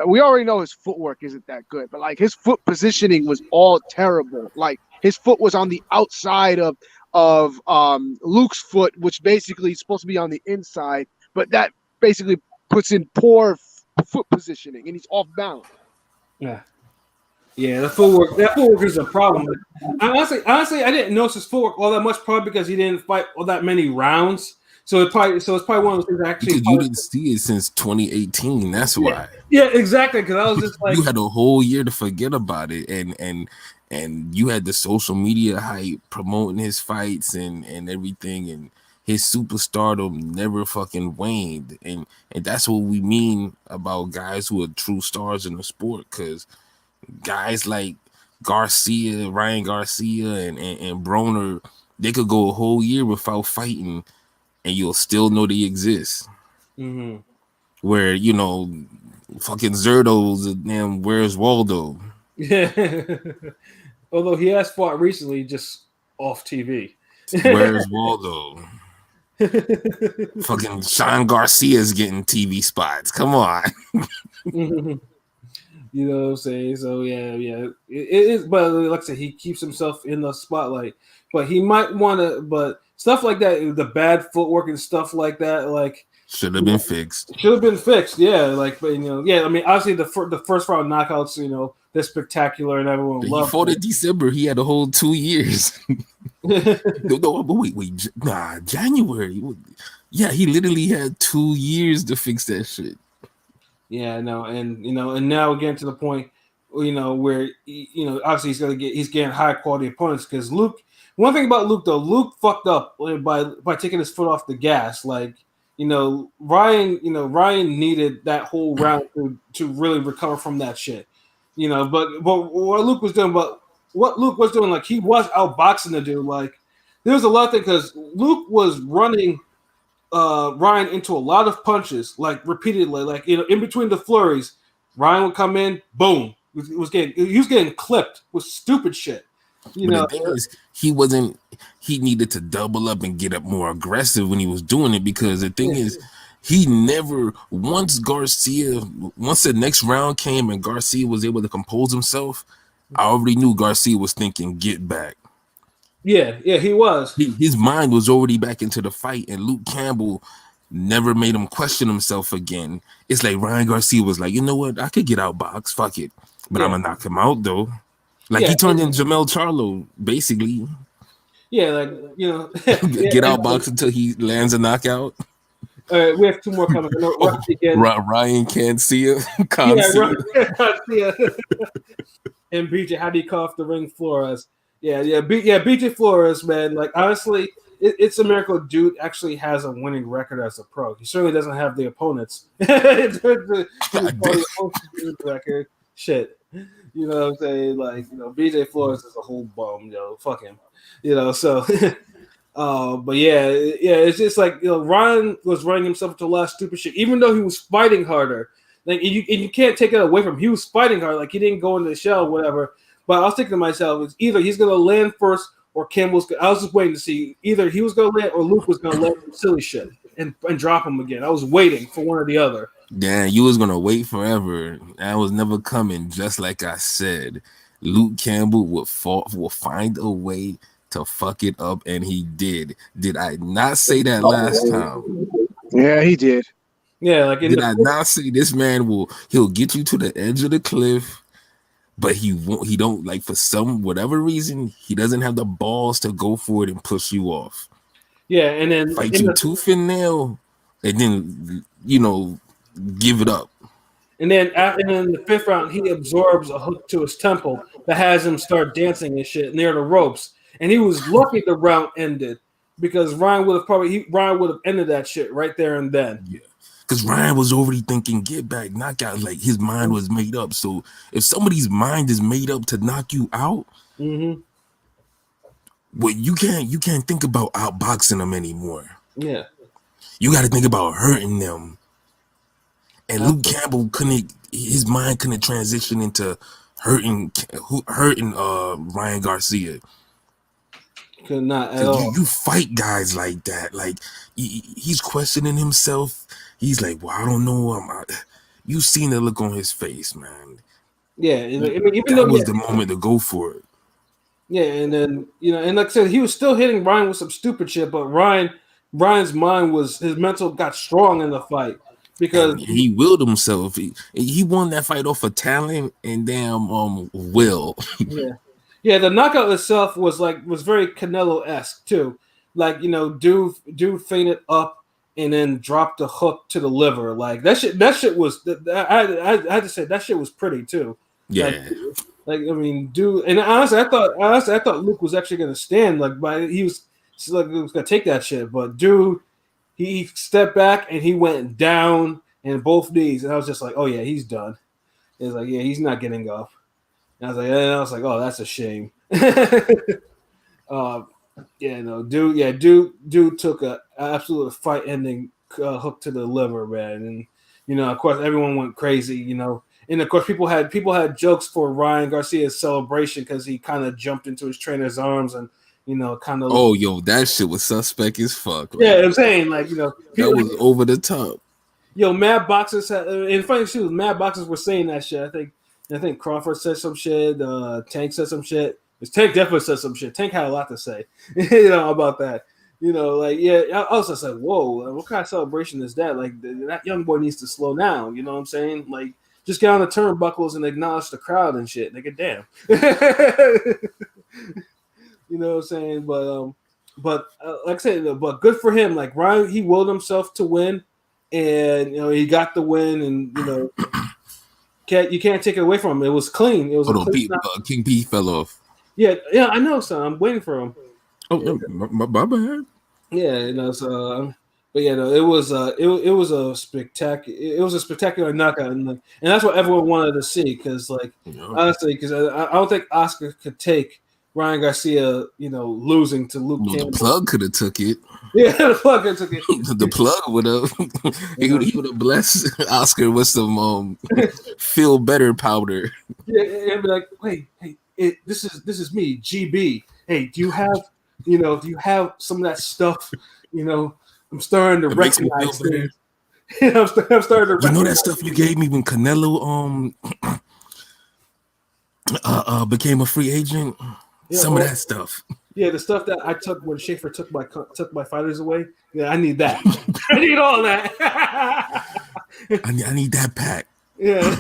Speaker 3: we already know his footwork isn't that good, but like his foot positioning was all terrible. Like his foot was on the outside of Luke's foot, which basically is supposed to be on the inside, but that basically puts in poor foot positioning, and he's off balance.
Speaker 1: Yeah, the footwork. That footwork is a problem. Honestly, I didn't notice his footwork all that much, probably because he didn't fight all that many rounds. So it's probably one of those things that actually
Speaker 2: because you didn't see it since 2018. That's why.
Speaker 1: Yeah, exactly. Because I was just like,
Speaker 2: you had a whole year to forget about it, and you had the social media hype promoting his fights and everything, and his superstardom never fucking waned. And that's what we mean about guys who are true stars in the sport, because guys like Ryan Garcia and Broner, they could go a whole year without fighting and you'll still know they exist.
Speaker 1: Mm-hmm.
Speaker 2: Where, fucking Zerdo's damn Where's Waldo?
Speaker 1: Yeah. Although he has fought recently just off TV.
Speaker 2: Where's Waldo? Fucking Sean Garcia's getting TV spots. Come on.
Speaker 1: You know what I'm saying? So yeah. It is, but like I said, he keeps himself in the spotlight. But he might want to, but stuff like that, the bad footwork and stuff like that, like
Speaker 2: should have been fixed.
Speaker 1: Yeah. Like, but I mean, obviously the first round knockouts, they're spectacular and everyone loves.
Speaker 2: He fought in December. He had a whole 2 years. No, but wait, January. Yeah, he literally had 2 years to fix that shit.
Speaker 1: Yeah, no, and and now we're getting to the point, where obviously he's getting high quality opponents because Luke. One thing about Luke though, Luke fucked up by taking his foot off the gas. Like, Ryan needed that whole round to really recover from that shit. But what Luke was doing, like he was outboxing the dude. Like there was a lot of things because Luke was running Ryan into a lot of punches, like repeatedly, like in between the flurries, Ryan would come in, boom, he was getting clipped with stupid shit. You
Speaker 2: But the
Speaker 1: know,
Speaker 2: thing is, he wasn't. He needed to double up and get up more aggressive when he was doing it, because the thing
Speaker 1: yeah,
Speaker 2: is, he never once the next round came and Garcia was able to compose himself. I already knew Garcia was thinking, "Get back."
Speaker 1: yeah, he was.
Speaker 2: His mind was already back into the fight, and Luke Campbell never made him question himself again. It's like Ryan Garcia was like, you know what, I could get outboxed, fuck it, but I'm
Speaker 1: Yeah,
Speaker 2: gonna knock him out though. Like
Speaker 1: yeah,
Speaker 2: he turned in Jamel Charlo, basically.
Speaker 1: yeah. Like yeah.
Speaker 2: Get
Speaker 1: And,
Speaker 2: outboxed until he lands a knockout.
Speaker 1: we have two more coming. I know
Speaker 2: Oh,
Speaker 1: Rusty again.
Speaker 2: Ryan can't see it. Can't
Speaker 1: Yeah,
Speaker 2: see it.
Speaker 1: yeah. And BJ, how do you call off the ring Flores? Yeah, BJ Flores, man. Like honestly, it's a miracle dude actually has a winning record as a pro. He certainly doesn't have the opponents. The record. Shit. You know what I'm saying? Like, BJ Flores is a whole bum, fuck him. So but yeah, it's just like Ryan was running himself into a lot of stupid shit, even though he was fighting harder. Like and you can't take it away from him. He was fighting hard, like he didn't go into the shell, or whatever. But I was thinking to myself, it's either he's gonna land first or Campbell's. I was just waiting to see either he was gonna land or Luke was gonna land some silly shit and drop him again. I was waiting for one or the other.
Speaker 2: Damn, you was gonna wait forever. That was never coming. Just like I said, Luke Campbell would find a way to fuck it up, and he did. Did I not say that last time?
Speaker 3: Yeah, he did.
Speaker 1: Yeah, like
Speaker 2: Did I not say this man he'll get you to the edge of the cliff, but he won't. He don't, like, for some whatever reason, he doesn't have the balls to go for it and push you off.
Speaker 1: Yeah, and then
Speaker 2: Fight you tooth and nail, and then give it up.
Speaker 1: And then in the fifth round, he absorbs a hook to his temple that has him start dancing and shit near the ropes. And he was lucky the round ended because Ryan would have ended that shit right there and then.
Speaker 2: Yeah, because Ryan was already thinking get back, knockout. Like his mind was made up. So if somebody's mind is made up to knock you out, well, you can't think about outboxing them anymore.
Speaker 1: Yeah,
Speaker 2: you got to think about hurting them. And Luke Campbell his mind couldn't transition into hurting Ryan Garcia.
Speaker 1: Could not at all.
Speaker 2: You fight guys like that. Like he's questioning himself. He's like, well, I don't know. You seen the look on his face, man.
Speaker 1: Yeah, I mean, even
Speaker 2: that was the moment to go for it.
Speaker 1: Yeah, and then and like I said, he was still hitting Ryan with some stupid shit, but Ryan's mind his mental got strong in the fight. Because
Speaker 2: and he willed himself. He won that fight off of talent and damn will.
Speaker 1: Yeah. The knockout itself was very Canelo-esque too. Like dude fainted up and then dropped the hook to the liver. Like that shit was. I had to say that shit was pretty too.
Speaker 2: Yeah.
Speaker 1: Like I mean, dude. And honestly, I thought Luke was actually gonna stand. He was gonna take that shit, but dude. He stepped back and he went down in both knees, and I was just like, "Oh yeah, he's done." It was like, "Yeah, he's not getting up." And I was like, "Oh, that's a shame." Dude took a absolute fight-ending hook to the liver, man, and of course, everyone went crazy, and of course, people had jokes for Ryan Garcia's celebration because he kind of jumped into his trainer's arms and. Kind of.
Speaker 2: Oh, yo, that shit was suspect as fuck.
Speaker 1: Like, yeah, I'm saying that
Speaker 2: was over the top.
Speaker 1: Yo, Mad Boxers and funny too. Mad Boxers were saying that shit. I think Crawford said some shit. Tank said some shit. Tank definitely said some shit. Tank had a lot to say, about that. I was just like, whoa, what kind of celebration is that? Like that young boy needs to slow down. You know what I'm saying? Like just get on the turnbuckles and acknowledge the crowd and shit. Nigga, damn. You know what I'm saying? But like I said, but good for him. Like Ryan, he willed himself to win, and he got the win, and you can't take it away from him. It was clean. It was.
Speaker 2: King P fell off.
Speaker 1: Yeah, I know, son. I'm waiting for him.
Speaker 2: Oh, my bad.
Speaker 1: Yeah, but yeah, no, it was a spectacular knockout, and that's what everyone wanted to see. Because honestly, because I don't think Oscar could take Ryan Garcia, losing to Luke Campbell.
Speaker 2: The plug could have took it.
Speaker 1: Yeah, the plug could have took it.
Speaker 2: The plug would have. He would have blessed Oscar with some feel better powder.
Speaker 1: Yeah, and be like, wait, hey, this is me, GB. Hey, do you have some of that stuff? I'm starting to
Speaker 2: It makes me feel
Speaker 1: recognize
Speaker 2: better.
Speaker 1: things. I'm starting to
Speaker 2: You know that
Speaker 1: recognize
Speaker 2: stuff you gave me when Canelo became a free agent?
Speaker 1: Yeah,
Speaker 2: Some of that stuff.
Speaker 1: yeah, the stuff that I took when Schaefer took my fighters away. Yeah, I need that. I need all that.
Speaker 2: I need that pack.
Speaker 1: Yeah.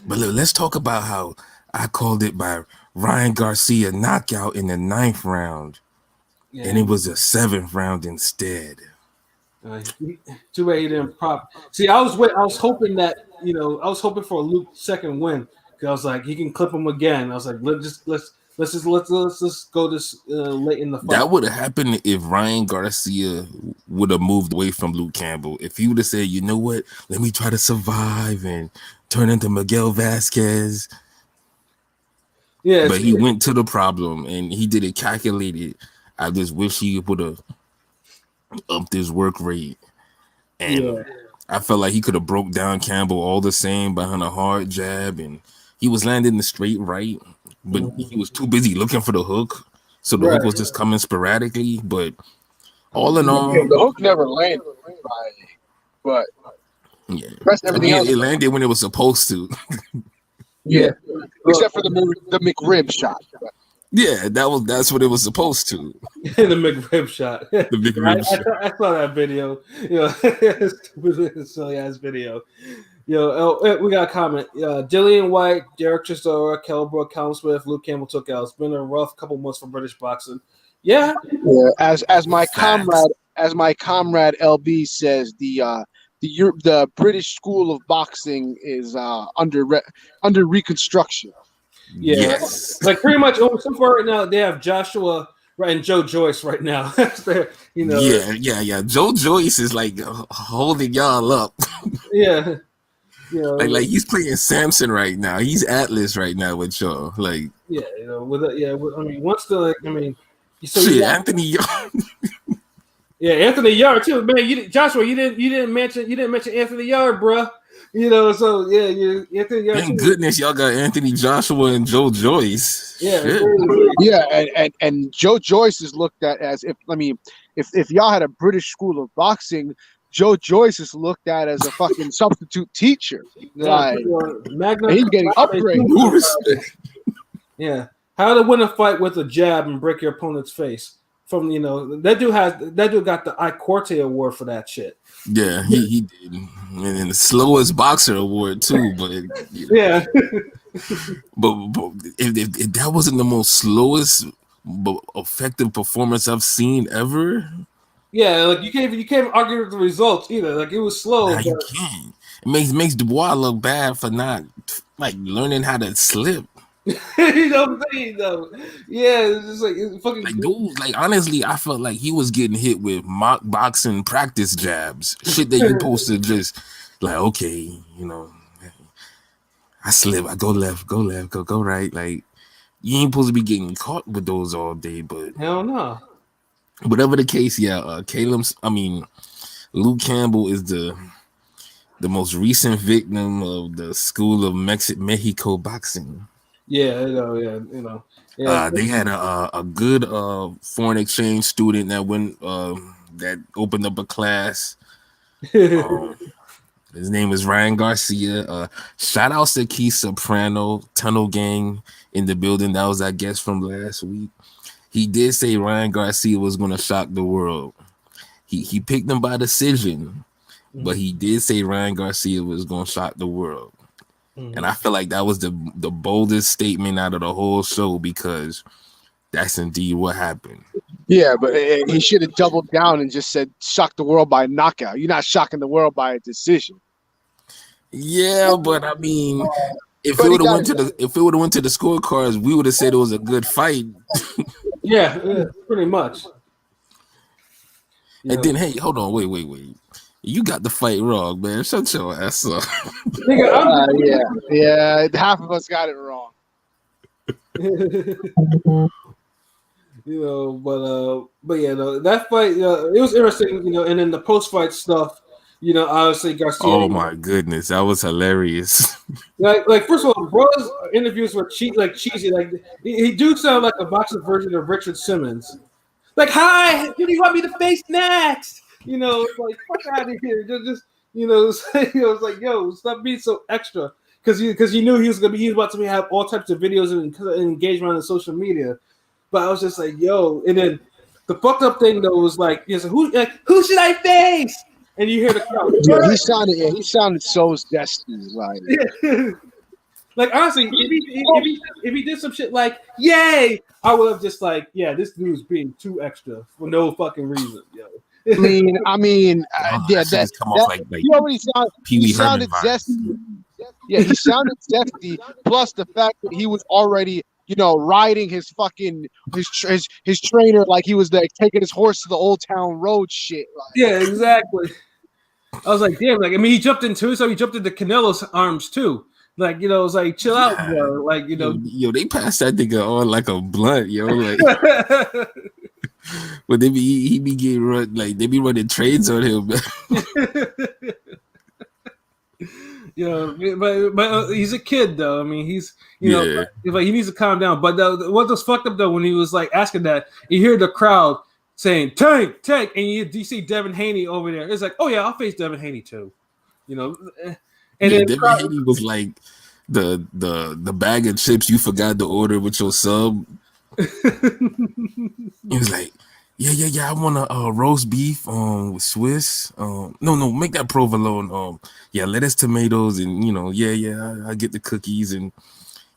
Speaker 2: But look, let's talk about how I called it by Ryan Garcia knockout in the 9th round, and it was a 7th round instead.
Speaker 1: Too bad he didn't prop. See, I was hoping that I was hoping for a Luke second win because I was like he can clip him again. I was like let's just go this late in the fight.
Speaker 2: That would have happened if Ryan Garcia would have moved away from Luke Campbell. If he would have said, you know what, let me try to survive and turn into Miguel Vasquez.
Speaker 1: Yeah,
Speaker 2: but he went to the problem and he did it calculated. I just wish he would have upped his work rate. And I felt like he could have broke down Campbell all the same behind a hard jab, and he was landing the straight right, but he was too busy looking for the hook. So the hook was just coming sporadically. But all in all,
Speaker 3: the hook never landed, but everything else
Speaker 2: it landed when it was supposed to.
Speaker 3: Yeah, except for the McRib shot.
Speaker 2: Yeah, that's what it was supposed to.
Speaker 1: The McRib shot.
Speaker 2: The McRib shot.
Speaker 1: I saw that video. Stupid silly ass video. We got a comment. Dillian White, Derek Chisora, Kell Brook, Callum Smith, Luke Campbell took out. It's been a rough couple months for British boxing. Yeah.
Speaker 3: As my comrade LB says, the British School of Boxing is under reconstruction.
Speaker 1: Yeah,
Speaker 2: yes.
Speaker 1: like pretty much so far right now they have Joshua and Joe Joyce right now.
Speaker 2: Yeah. Joe Joyce is like holding y'all up.
Speaker 1: Yeah.
Speaker 2: Like he's playing Samson right now. He's Atlas right now with y'all. Like
Speaker 1: once
Speaker 2: Anthony Yard.
Speaker 1: Yeah, Anthony Yard too, man. Joshua, you didn't mention Anthony Yard, bruh. Anthony Yard.
Speaker 2: Thank goodness y'all got Anthony Joshua and Joe Joyce.
Speaker 3: And Joe Joyce is looked at as if y'all had a British School of boxing, Joe Joyce is looked at as a fucking substitute teacher. Like he's getting upgraded.
Speaker 1: Yeah, how to win a fight with a jab and break your opponent's face. From that dude got the I Corte award for that shit.
Speaker 2: Yeah, he did, and the slowest boxer award too. But
Speaker 1: yeah,
Speaker 2: but if that wasn't the most slowest but effective performance I've seen ever.
Speaker 1: Yeah, like you can't argue with the results either. Like it was slow.
Speaker 2: Nah, you can't. It makes Dubois look bad for not learning how to slip.
Speaker 1: You know what I'm saying though? Yeah, it's just it's fucking
Speaker 2: dude. Honestly, I felt like he was getting hit with mock boxing practice jabs, shit that you supposed to just okay, I slip, I go left, go right. Like you ain't supposed to be getting caught with those all day. But
Speaker 1: hell no.
Speaker 2: Whatever the case, Luke Campbell is the most recent victim of the School of Mexico boxing.
Speaker 1: Yeah,
Speaker 2: they had a good foreign exchange student that went that opened up a class. His name is Ryan Garcia. Shout out to Keith Soprano, Tunnel Gang in the building. That was, I guess, from last week. He did say Ryan Garcia was going to shock the world. He picked him by decision, but he did say Ryan Garcia was going to shock the world. And I feel like that was the boldest statement out of the whole show because that's indeed what happened.
Speaker 3: Yeah, but he should have doubled down and just said shock the world by knockout. You're not shocking the world by a decision.
Speaker 2: Yeah, but if it would have went to the scorecards, we would have said it was a good fight.
Speaker 1: yeah, pretty much.
Speaker 2: And then, hey, hold on, wait. You got the fight wrong, man. Shut your ass up.
Speaker 3: Yeah. Half of us got it wrong.
Speaker 1: But that fight, it was interesting, and then the post-fight stuff. Obviously Garcia.
Speaker 2: Oh my goodness, that was hilarious.
Speaker 1: Like first of all, bro's interviews were cheesy. Like he do sound like a boxing version of Richard Simmons. Like, hi, who do you want me to face next? It's like fuck out of here. Just it's like, yo, stop being so extra. Because you knew he was about to have all types of videos and engagement on social media. But I was just like, yo, and then the fucked up thing though was like, who should I face? And you hear the crowd.
Speaker 3: Yeah, he sounded so zesty, like.
Speaker 1: Like honestly, if he did some shit like "Yay," I would have just like, yeah, this dude's being too extra for no fucking reason, yo.
Speaker 3: I mean, yeah, that he already sounded zesty. Yeah, he sounded zesty. Plus the fact that he was already, riding his fucking his trainer like he was like taking his horse to the Old Town Road shit. Like.
Speaker 1: Yeah, exactly. I was like, damn, like he jumped into Canelo's arms too. Like, it was like, chill out, bro. Like,
Speaker 2: yo, they passed that nigga on like a blunt, yo. Like, but he be getting run, like they be running trades on him.
Speaker 1: But he's a kid though. I mean, he's like he needs to calm down. But what was fucked up though when he was like asking that, you hear the crowd saying tank, and you see Devin Haney over there. It's like, oh yeah, I'll face Devin Haney too. And then
Speaker 2: Devin Haney was like the bag of chips you forgot to order with your sub. He was like, yeah, I want a roast beef with Swiss. No, make that provolone. Yeah, lettuce, tomatoes, and I get the cookies, and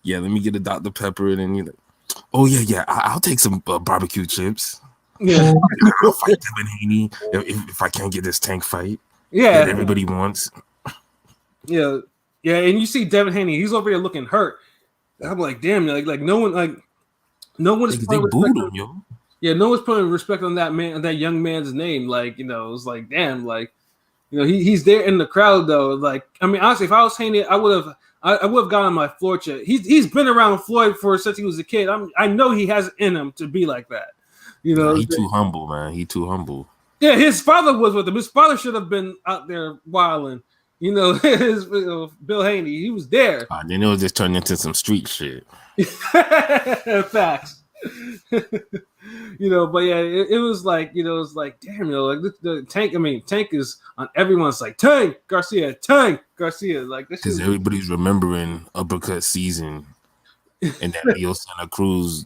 Speaker 2: yeah, let me get a Dr. Pepper, and then oh yeah, I'll take some barbecue chips.
Speaker 1: Yeah,
Speaker 2: I'll fight Devin Haney if I can't get this tank fight.
Speaker 1: Yeah,
Speaker 2: that everybody wants.
Speaker 1: Yeah, and you see Devin Haney, he's over here looking hurt. I'm like, damn, like no one is
Speaker 2: they booed him, yo.
Speaker 1: Yeah, no one's putting respect on that young man's name. Like, it's like, damn, like, he's there in the crowd though. Like, I mean, honestly, if I was Haney, I would have gotten my floor check. He's been around Floyd since he was a kid. I know he has it in him to be like that. He's
Speaker 2: too humble, man. He too humble.
Speaker 1: Yeah, his father was with him. His father should have been out there wilding. Bill Haney, he was there.
Speaker 2: Then it was just turned into some street shit.
Speaker 1: Facts. But yeah, it was like, damn, like the Tank. I mean, Tank is on everyone's like Tank Garcia, like this.
Speaker 2: Because everybody's remembering Uppercut season and that Leo Santa Cruz,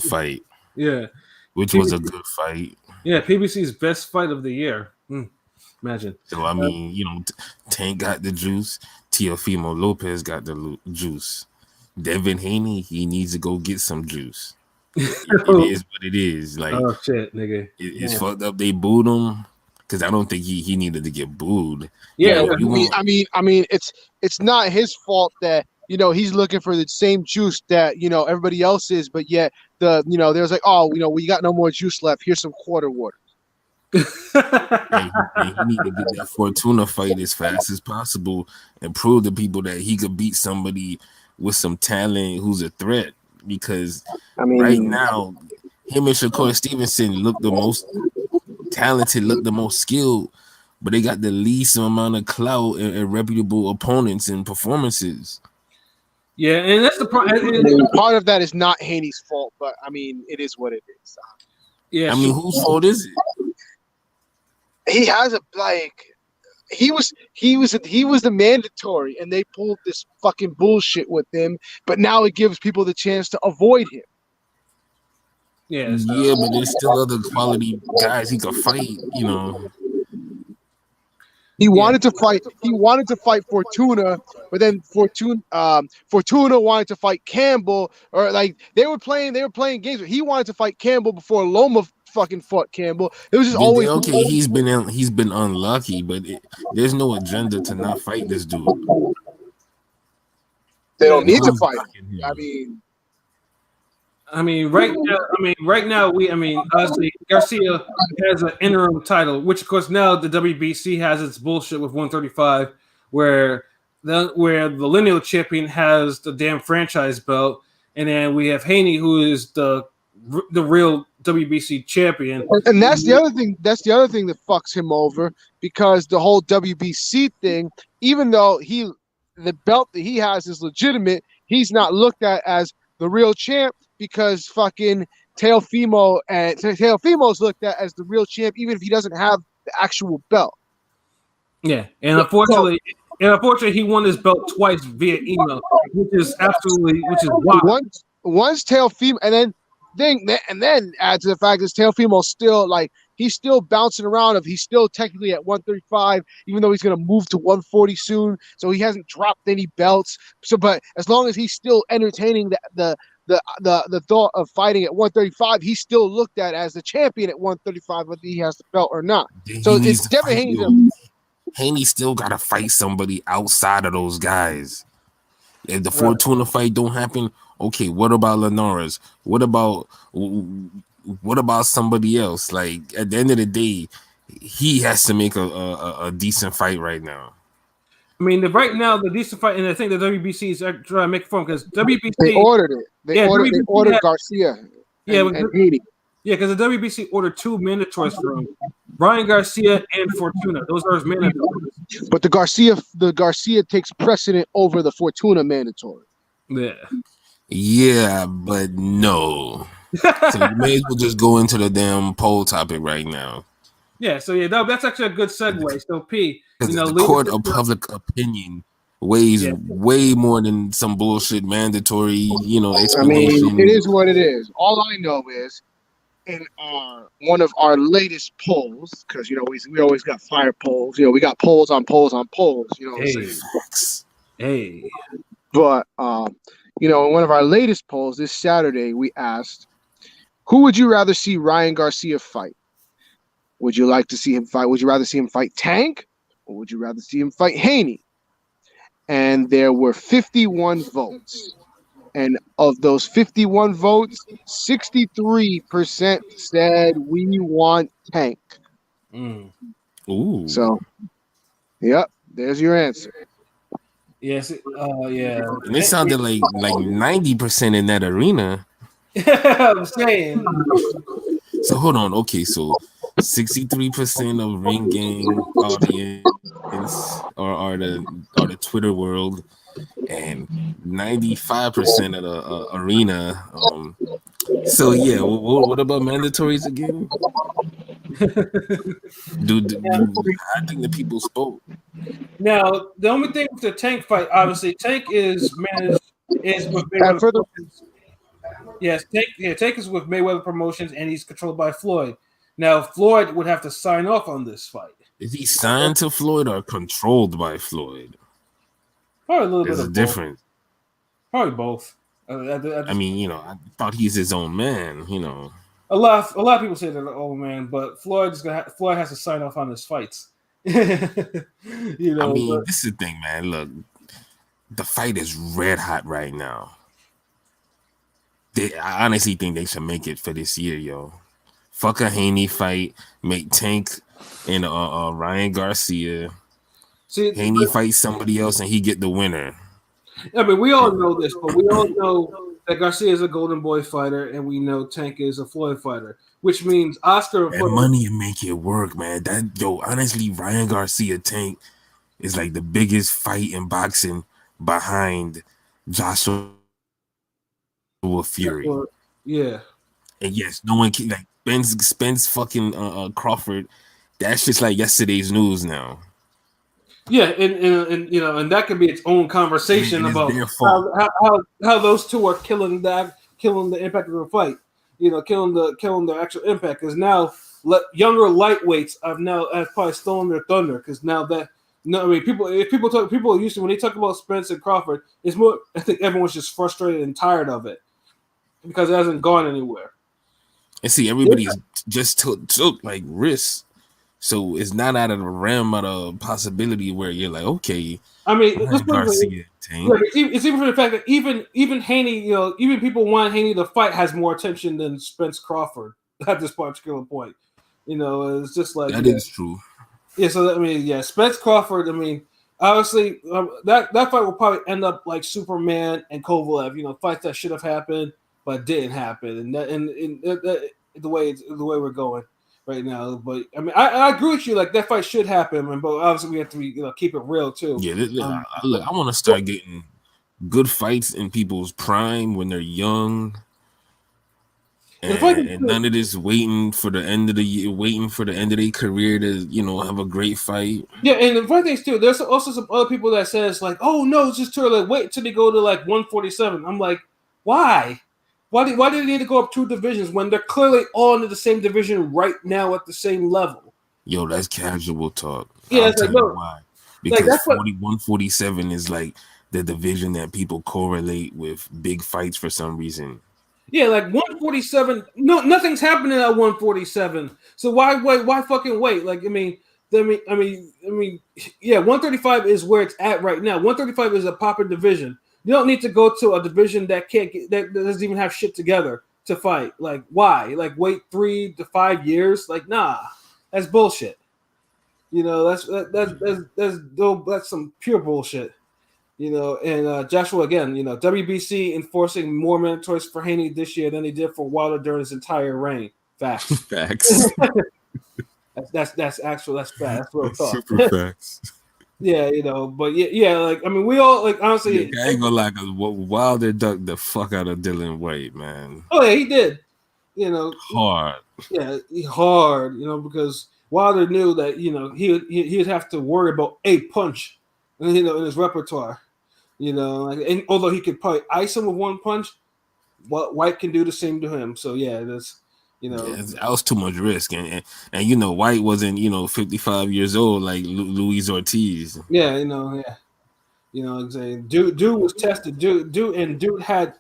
Speaker 2: fight.
Speaker 1: Yeah,
Speaker 2: which was a good fight.
Speaker 1: Yeah, PBC's best fight of the year. Imagine.
Speaker 2: So I mean, Tank got the juice. Teofimo Lopez got the juice. Devin Haney, he needs to go get some juice. It is what it is. Like,
Speaker 1: oh shit, nigga,
Speaker 2: it's fucked up. They booed him because I don't think he needed to get booed.
Speaker 3: Yeah, I mean, it's not his fault that he's looking for the same juice that everybody else is, but yet there's like, oh, we got no more juice left. Here's some quarter water.
Speaker 2: He need to get that Fortuna fight as fast as possible and prove to people that he could beat somebody with some talent who's a threat. Because right now, him and Shakur Stevenson look the most talented, look the most skilled, but they got the least amount of clout and reputable opponents and performances.
Speaker 1: Yeah, and that's the problem.
Speaker 3: Part of that is not Haney's fault, but I mean, it is what it is.
Speaker 2: Yeah, I mean, whose fault is it?
Speaker 3: He has he was the mandatory, and they pulled this fucking bullshit with him. But now it gives people the chance to avoid him.
Speaker 1: Yeah,
Speaker 2: but there's still other quality guys he could fight.
Speaker 3: He wanted to fight. He wanted to fight Fortuna, but then Fortuna wanted to fight Campbell, or like they were playing games. He wanted to fight Campbell before Loma fucking fought Campbell. It was just always
Speaker 2: okay. He's been unlucky, but there's no agenda to not fight this dude.
Speaker 3: They don't need to fight.
Speaker 1: I mean, right now, obviously Garcia has an interim title, which of course now the WBC has its bullshit with 135, where the lineal champion has the damn franchise belt, and then we have Haney, who is the real WBC champion.
Speaker 3: And that's the other thing. That's the other thing that fucks him over because the whole WBC thing, even though the belt that he has is legitimate, he's not looked at as the real champ because fucking Teofimo's looked at as the real champ, even if he doesn't have the actual belt.
Speaker 1: Yeah, and unfortunately, he won his belt twice via email, which is wild.
Speaker 3: Once Teofimo, and then add to the fact that Teofimo's still he's still bouncing around. He's still technically at 135, even though he's going to move to 140 soon. So he hasn't dropped any belts. So, but as long as he's still entertaining the thought of fighting at 135, he's still looked at as the champion at 135, whether he has the belt or not. So it's definitely
Speaker 2: Haney still got to fight somebody outside of those guys. If the Fortuna fight don't happen, okay, what about Linares? What about somebody else? Like, at the end of the day, he has to make a decent fight right now.
Speaker 1: I mean, right now, the decent fight, and I think the WBC is trying to make fun because WBC...
Speaker 3: They ordered it. They ordered Garcia and Haney.
Speaker 1: Yeah, because the WBC ordered 2 mandatories for him. Ryan Garcia and Fortuna. Those are his mandatories.
Speaker 3: But the Garcia takes precedent over the Fortuna mandatory.
Speaker 1: Yeah.
Speaker 2: Yeah, but no. So you may as well just go into the damn poll topic right now.
Speaker 1: Yeah, so that's actually a good segue. So P,
Speaker 2: the court of public opinion weighs way more than some bullshit mandatory, explanation.
Speaker 3: I mean, it is what it is. All I know is in one of our latest polls, because we always got fire polls. We got polls on polls on polls. You know what I'm saying?
Speaker 1: Hey.
Speaker 3: But in one of our latest polls this Saturday, we asked, who would you rather see Ryan Garcia fight? Would you like to see him fight? Would you rather see him fight Tank, or would you rather see him fight Haney? And there were 51 votes. And of those 51 votes, 63% said we want Tank.
Speaker 2: Ooh.
Speaker 3: So, yep, there's your answer.
Speaker 1: Yes. Yeah.
Speaker 2: And it sounded like 90% in that arena.
Speaker 1: I'm saying.
Speaker 2: So hold on. Okay, so 63% of Ring Gang audience are the Twitter world, and 95% of the arena. So yeah, what about mandatories again? Dude, I think the people spoke.
Speaker 1: Now, the only thing with the Tank fight, obviously, Tank is with Mayweather Promotions. Yes, Tank is with Mayweather Promotions, and he's controlled by Floyd. Now, Floyd would have to sign off on this fight.
Speaker 2: Is he signed to Floyd or controlled by Floyd?
Speaker 1: Probably a little bit of
Speaker 2: difference.
Speaker 1: Probably both.
Speaker 2: I mean, I thought he's his own man.
Speaker 1: A lot of people say they're the old man, but Floyd has to sign off on his fights.
Speaker 2: This is the thing, man. Look, the fight is red hot right now. I honestly think they should make it for this year, yo. Fuck a Haney fight, make Tank and Ryan Garcia. Haney fights somebody else and he get the winner.
Speaker 1: I mean, we all know this, but we all know that Garcia is a Golden Boy fighter, and we know Tank is a Floyd fighter, which means Oscar
Speaker 2: and money and make it work, man. Honestly, Ryan Garcia Tank is like the biggest fight in boxing behind Joshua Fury.
Speaker 1: Yeah.
Speaker 2: And yes, no one can Spence fucking Crawford. That's just like yesterday's news now.
Speaker 1: Yeah, and that could be its own conversation about how those two are killing the impact of the fight. Killing the actual impact, because now younger lightweights have probably stolen their thunder, because now that people used to, when they talk about Spence and Crawford, it's more, I think everyone's just frustrated and tired of it because it hasn't gone anywhere.
Speaker 2: And see, everybody's just took like risks. So it's not out of the realm of the possibility where you're like, okay.
Speaker 1: I mean, it's even for the fact that even Haney, even people want Haney to fight has more attention than Spence Crawford at this particular point. It's just like
Speaker 2: that is true.
Speaker 1: Yeah, so Spence Crawford. I mean, obviously that fight will probably end up like Superman and Kovalev. Fights that should have happened but didn't happen, and the way we're going right now. But I mean, I agree with you. Like that fight should happen, but obviously we have to keep it real too.
Speaker 2: Yeah, look, I want to start getting good fights in people's prime when they're young. And none of this waiting for the end of the year, waiting for the end of their career to, have a great fight.
Speaker 1: Yeah, and the funny thing is too, there's also some other people that says like, "Oh no, it's just too early. Wait till they go to like 147." I'm like, why? Why do they need to go up 2 divisions when they're clearly all in the same division right now at the same level?
Speaker 2: Yo, that's casual talk.
Speaker 1: Yeah,
Speaker 2: I'll
Speaker 1: it's
Speaker 2: tell
Speaker 1: like,
Speaker 2: you
Speaker 1: no,
Speaker 2: why.
Speaker 1: like
Speaker 2: Because 147 is like the division that people correlate with big fights for some reason.
Speaker 1: Yeah, like 147. No, nothing's happening at 147. So why fucking wait? Like, I mean, yeah, 135 is where it's at right now. 135 is a popular division. You don't need to go to a division that that doesn't even have shit together to fight. Like, why? Like, wait 3 to 5 years? Like, nah, that's bullshit. That's some pure bullshit. And Joshua again, WBC enforcing more mandatories for Haney this year than they did for Wilder during his entire reign. Facts.
Speaker 2: Facts.
Speaker 1: that's actual. That's fact. That's real talk.
Speaker 2: Super facts.
Speaker 1: Yeah, but yeah. Like I mean, we all like honestly.
Speaker 2: I ain't gonna lie, cause Wilder ducked the fuck out of Dylan White, man.
Speaker 1: Oh yeah, he did.
Speaker 2: Hard.
Speaker 1: Yeah, hard. Because Wilder knew that he'd have to worry about a punch, in his repertoire. And although he could probably ice him with 1 punch, White can do the same to him. So yeah, that's
Speaker 2: that was too much risk, and White wasn't 55 years old like Luis Ortiz.
Speaker 1: Yeah, I'm saying dude was tested. Dude had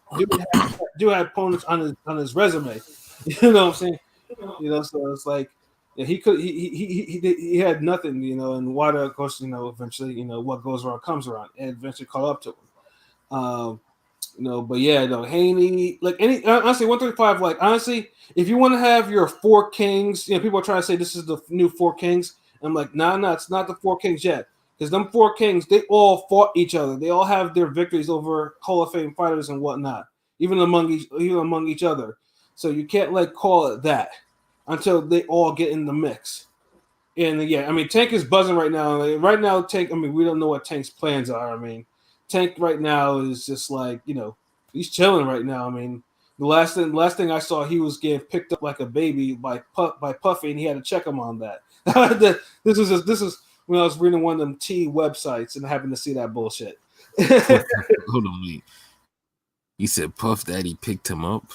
Speaker 1: opponents on his resume. You know what I'm saying? So it's like he had nothing, and Wilder, of course, eventually, what goes around comes around, and eventually caught up to him. But yeah, Haney, like honestly, 135, like honestly, if you want to have your 4 kings, people are trying to say this is the new 4 kings. I'm like, nah, it's not the 4 kings yet, because them 4 kings, they all fought each other. They all have their victories over Hall of Fame fighters and whatnot, even among each other. So you can't call it that until they all get in the mix. And yeah, I mean, Tank is buzzing right now. Right now, Tank, I mean, we don't know what Tank's plans are. I mean, Tank right now is just like, he's chilling right now. I mean, the last thing I saw, he was getting picked up like a baby by Puffy, and he had to check him on that. This is when I was reading one of them T websites and happened to see that bullshit.
Speaker 2: Hold on, wait. You said Puff Daddy picked him up?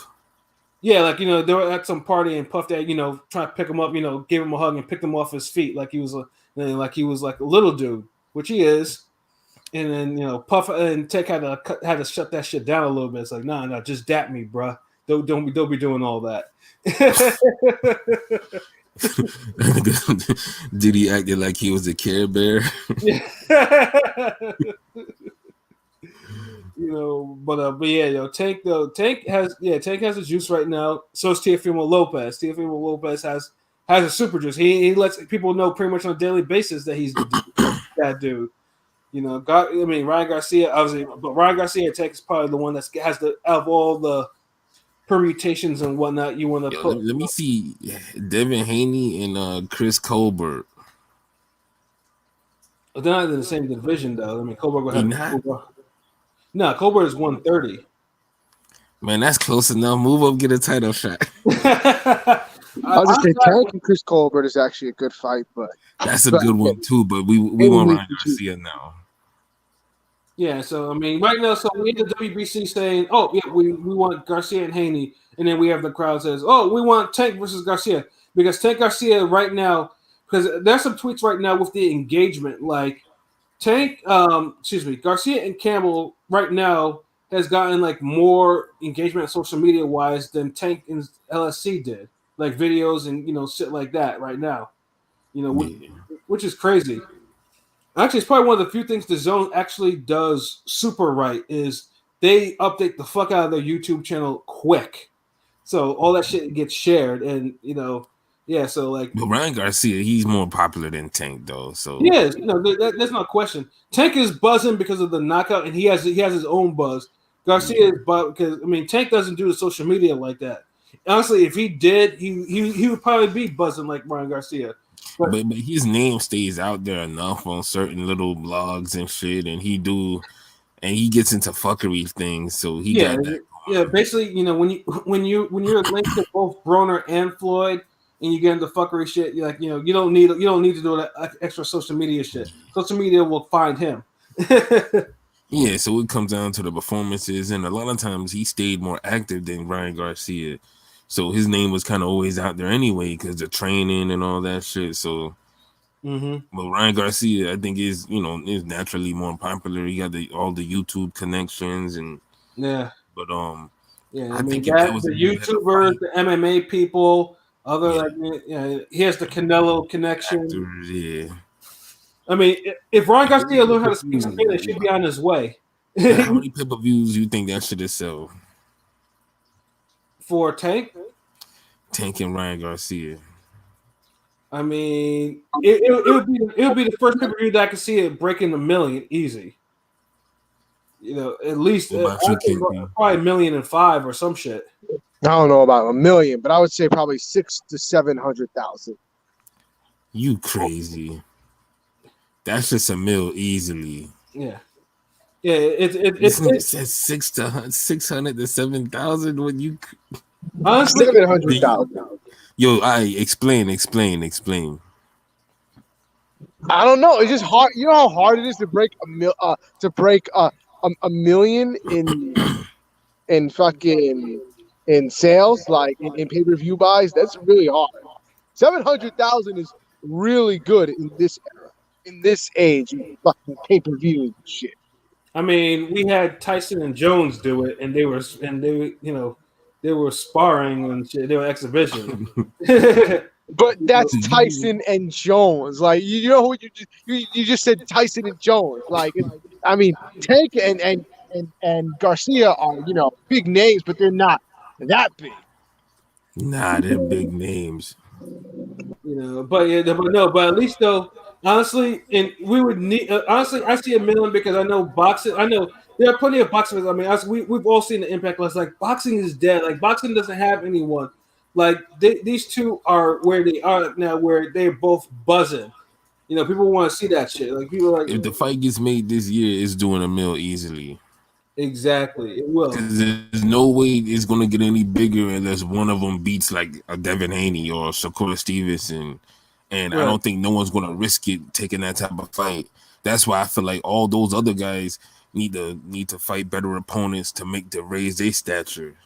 Speaker 1: Yeah, like, they were at some party and Puff Daddy, trying to pick him up, gave him a hug and picked him off his feet like he was like a little dude, which he is. And then Puff and Tech had to shut that shit down a little bit. It's like, nah, just dap me, bruh. Don't be doing all that.
Speaker 2: Did he acted like he was a Care Bear?
Speaker 1: But yeah, Tank has a juice right now. So is Teofimo Lopez. Teofimo Lopez has a super juice. He lets people know pretty much on a daily basis that he's that dude. Ryan Garcia, obviously, but Ryan Garcia Tank is probably the one that has out of all the permutations and whatnot you want to put.
Speaker 2: Let me see Devin Haney and Chris Colbert.
Speaker 1: But they're not in the same division though. I mean, Colbert will have. No, Colbert is 130.
Speaker 2: Man, that's close enough. Move up, get a title shot.
Speaker 3: I'll just say Tank and Chris Colbert is actually a good fight, but
Speaker 2: that's a good one too. But we want Ryan Garcia now.
Speaker 1: Yeah, so I mean, right now, so we have the WBC saying, "Oh, yeah, we want Garcia and Haney," and then we have the crowd says, "Oh, we want Tank versus Garcia," because Tank Garcia right now, because there's some tweets right now with the engagement, like Garcia and Campbell right now has gotten more engagement on social media wise than Tank and LSC did, like videos and shit like that right now, which is crazy. Actually, it's probably one of the few things the Zone actually does super right is they update the fuck out of their YouTube channel quick, so all that shit gets shared and yeah. So
Speaker 2: but Ryan Garcia, he's more popular than Tank though. So
Speaker 1: yeah, there's no question. Tank is buzzing because of the knockout, and he has his own buzz. Garcia is because Tank doesn't do the social media like that. honestly, if he did, he would probably be buzzing like Ryan Garcia.
Speaker 2: But his name stays out there enough on certain little blogs and shit, and he gets into fuckery things, so he
Speaker 1: Yeah,
Speaker 2: got that.
Speaker 1: yeah. Basically, when you're linked to both Broner and Floyd, and you get into fuckery shit, you're like, you don't need to do that extra social media shit. Social media will find him.
Speaker 2: Yeah, so it comes down to the performances, and a lot of times he stayed more active than Ryan Garcia, so his name was kind of always out there anyway because the training and all that shit. So, but Ryan Garcia, I think is naturally more popular. He got all the YouTube connections and
Speaker 1: Yeah.
Speaker 2: But
Speaker 1: Yeah,
Speaker 2: I
Speaker 1: I mean
Speaker 2: think if that was
Speaker 1: the
Speaker 2: a better
Speaker 1: YouTubers,
Speaker 2: fight,
Speaker 1: the MMA people, other
Speaker 2: yeah,
Speaker 1: he has the Canelo connection.
Speaker 2: actors, yeah.
Speaker 1: I mean, if Ryan
Speaker 2: How many
Speaker 1: Garcia learned how to speak
Speaker 2: pay-per-views?
Speaker 1: Spanish, he'd be on his way.
Speaker 2: How many pay-per-views you think that should have sold?
Speaker 1: For Tank,
Speaker 2: Tank and Ryan Garcia.
Speaker 1: I mean, it would be the first pay-per-view that I could see it breaking 1 million easy. At least
Speaker 2: What about you, King?
Speaker 1: probably 1,000,005 or some shit.
Speaker 3: I don't know about 1 million, but I would say probably 600,000 to 700,000.
Speaker 2: You crazy? That's just a mill easily.
Speaker 1: Yeah. Yeah,
Speaker 2: it says 600 to 7,000 when you
Speaker 1: honestly
Speaker 3: 700,000.
Speaker 2: Yo, I explain.
Speaker 3: I don't know. It's just hard. You know how hard it is to break a million in fucking in sales, like in pay-per-view buys. That's really hard. 700,000 is really good in this era, in this age, fucking pay-per-view and shit.
Speaker 1: I mean, we had Tyson and Jones do it, and they were sparring and shit. They were exhibition.
Speaker 3: But that's Tyson and Jones. Like you know what you just said Tyson and Jones. Like I mean Tank and Garcia are big names, but they're not that big.
Speaker 2: Nah, they're big names.
Speaker 1: But at least though, honestly, and we would need honestly. I see 1 million because I know boxing. I know there are plenty of boxers. I mean, we've all seen the impact. Like boxing is dead. Like boxing doesn't have anyone. Like these two are where they are now, where they're both buzzing. People want to see that shit. Like people are like,
Speaker 2: if the fight gets made this year, it's doing 1 mil easily.
Speaker 1: Exactly, it will.
Speaker 2: There's no way it's gonna get any bigger unless one of them beats like a Devin Haney or Shakur Stevenson, and I don't think no one's gonna risk it taking that type of fight. That's why I feel like all those other guys need to fight better opponents to raise their stature.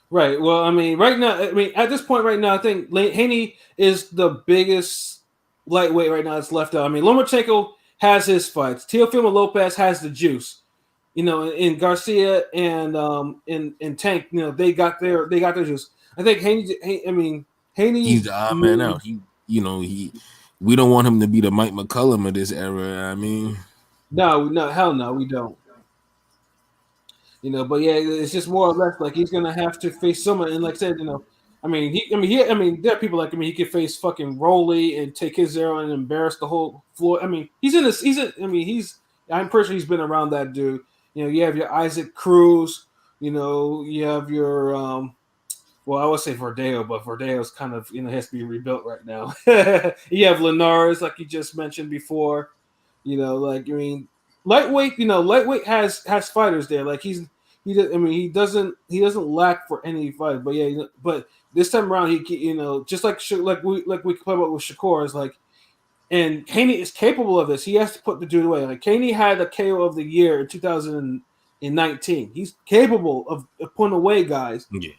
Speaker 1: Right. Well, I mean, right now, at this point, right now, I think Haney is the biggest lightweight right now that's left out. I mean, Lomachenko has his fights. Teofimo Lopez has the juice. In Garcia and Tank, they got their juice. I think Haney.
Speaker 2: He's the odd man out. We don't want him to be the Mike McCullum of this era. I mean,
Speaker 1: no, hell no, we don't. But yeah, it's just more or less like he's gonna have to face someone. And like I said, there are people like he could face fucking Rolly and take his zero and embarrass the whole floor. I mean, I'm pretty sure he's been around that dude. You have your Isaac Cruz. You have your well, I would say Verdeo, but Verdeo's kind of has to be rebuilt right now. You have Linares, like you just mentioned before. Lightweight. Lightweight has fighters there. Like he doesn't lack for any fight. But yeah, but this time around, he just like we play about with Shakur is like. And Haney is capable of this. He has to put the dude away. Like Haney had a KO of the year in 2019. He's capable of putting away guys.
Speaker 2: Yeah.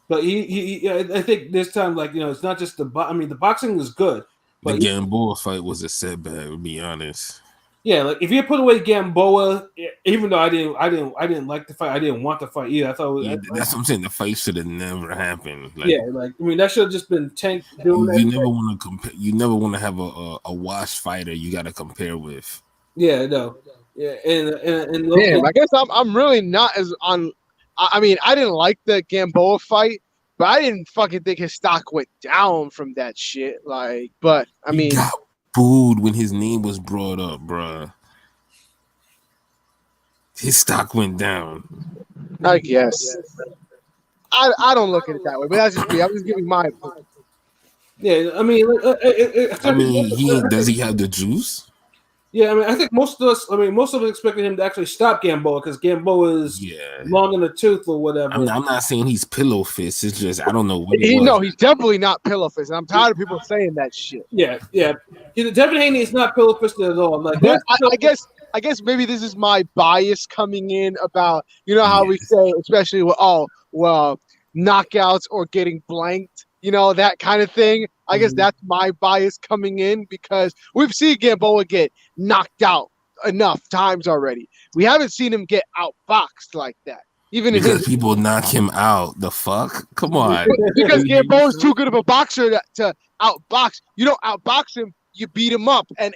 Speaker 1: But I think this time, it's not just the boxing is good. But
Speaker 2: the Gamboa fight was a setback, to be honest.
Speaker 1: Yeah, like if you put away Gamboa, even though I didn't like the fight, I didn't want the fight either. I thought
Speaker 2: that's what I'm saying. The fight should have never happened.
Speaker 1: That should have just been Tank doing that.
Speaker 2: You never want to compare. You never want to have a washed fighter you got to compare with.
Speaker 1: Yeah, no, yeah, and
Speaker 3: damn, I guess I'm really not as on. I mean, I didn't like the Gamboa fight, but I didn't fucking think his stock went down from that shit. But I mean.
Speaker 2: He got booed when his name was brought up, bruh. His stock went down.
Speaker 3: I guess. I don't look at it that way, but that's just me. I'm just giving my opinion.
Speaker 1: Yeah, I mean,
Speaker 2: I mean, does he have the juice?
Speaker 1: yeah, I mean, I think most of us expected him to actually stop Gamboa because Gamboa is
Speaker 2: Yeah.
Speaker 1: long in the tooth or whatever.
Speaker 2: I'm not saying he's pillow fist. It's just I don't know what it was.
Speaker 3: No, he's definitely not pillow fist. I'm tired of people saying that shit.
Speaker 1: Yeah. Devin Haney is not pillow fisted at all. Like,
Speaker 3: But I guess maybe this is my bias coming in about how we say, especially with knockouts or getting blanked, that kind of thing. I guess that's my bias coming in because we've seen Gamboa get knocked out enough times already. We haven't seen him get outboxed like that. Even
Speaker 2: because people knock him out. The fuck? Come on.
Speaker 3: Because Gamboa is too good of a boxer to outbox. You don't outbox him. You beat him up and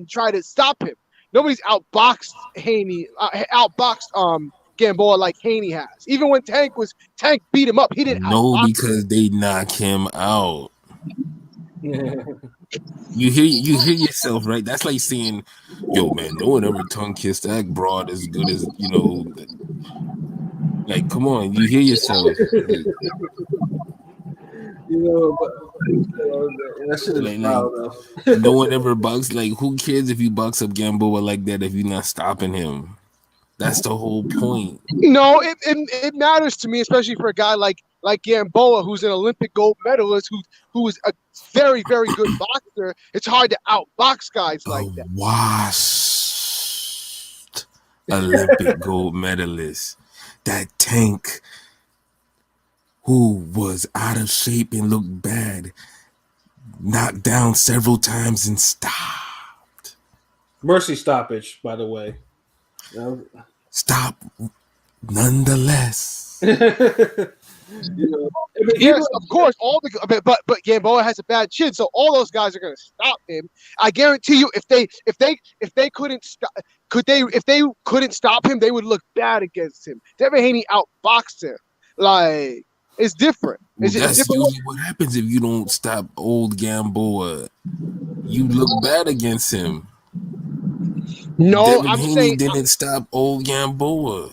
Speaker 3: try to stop him. Nobody's outboxed Gamboa like Haney has. Even when Tank beat him up, he didn't.
Speaker 2: No, because they knock him out. You hear yourself, right? That's like saying, "Yo, man, no one ever tongue kissed that broad as good as Like, come on, you hear yourself.
Speaker 1: That shit is wild,
Speaker 2: no one ever bucks. Like, who cares if you box up Gamboa like that if you're not stopping him? That's the whole point.
Speaker 3: No, it matters to me, especially for a guy like Gamboa, who's an Olympic gold medalist, who is a very, very good boxer. It's hard to outbox guys like that.
Speaker 2: Washed Olympic gold medalist. That Tank who was out of shape and looked bad, knocked down several times and stopped.
Speaker 1: Mercy stoppage, by the way.
Speaker 3: Stop nonetheless. Yes, of course. But Gamboa has a bad chin, so all those guys are going to stop him. I guarantee you, if they couldn't stop, if they couldn't stop him, they would look bad against him. Devin Haney outboxed him. Like, it's different.
Speaker 2: That's usually what happens if you don't stop old Gamboa. You look bad against him.
Speaker 3: No,
Speaker 2: Devin
Speaker 3: I'm
Speaker 2: Haney
Speaker 3: saying
Speaker 2: didn't stop old Gamboa.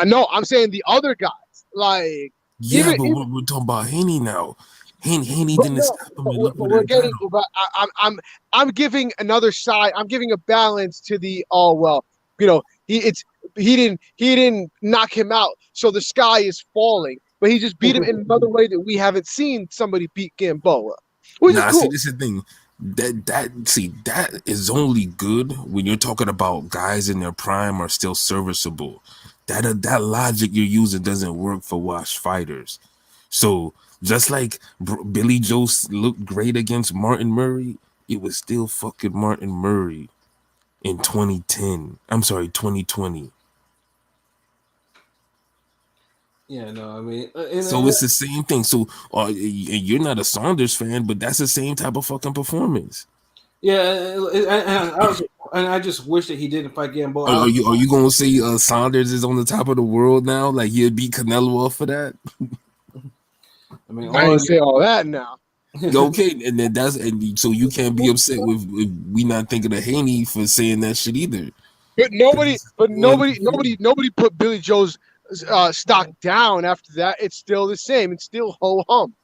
Speaker 3: No, I'm saying the other guys. Like,
Speaker 2: yeah, but we're talking about Haney now. Haney didn't stop him.
Speaker 3: I'm giving another side. I'm giving a balance to the he didn't knock him out, so the sky is falling. But he just beat him in another way that we haven't seen somebody beat Gamboa. Which is cool.
Speaker 2: See, this is the thing. That is only good when you're talking about guys in their prime are still serviceable. That logic you're using doesn't work for washed fighters. So just like Billy Joe looked great against Martin Murray, it was still fucking Martin Murray in 2010. I'm sorry, 2020.
Speaker 1: Yeah, no, I mean,
Speaker 2: so it's the same thing. So you're not a Saunders fan, but that's the same type of fucking performance.
Speaker 1: Yeah, and I just wish that he didn't fight Gamboa.
Speaker 2: Are you gonna say Saunders is on the top of the world now? Like he'll beat Canelo off for that?
Speaker 3: I mean, I didn't say all that now.
Speaker 2: Okay, and then so you can't be upset with we not thinking of Haney for saying that shit either.
Speaker 3: But nobody put Billy Joe's stock down after that. It's still the same. It's still ho hum.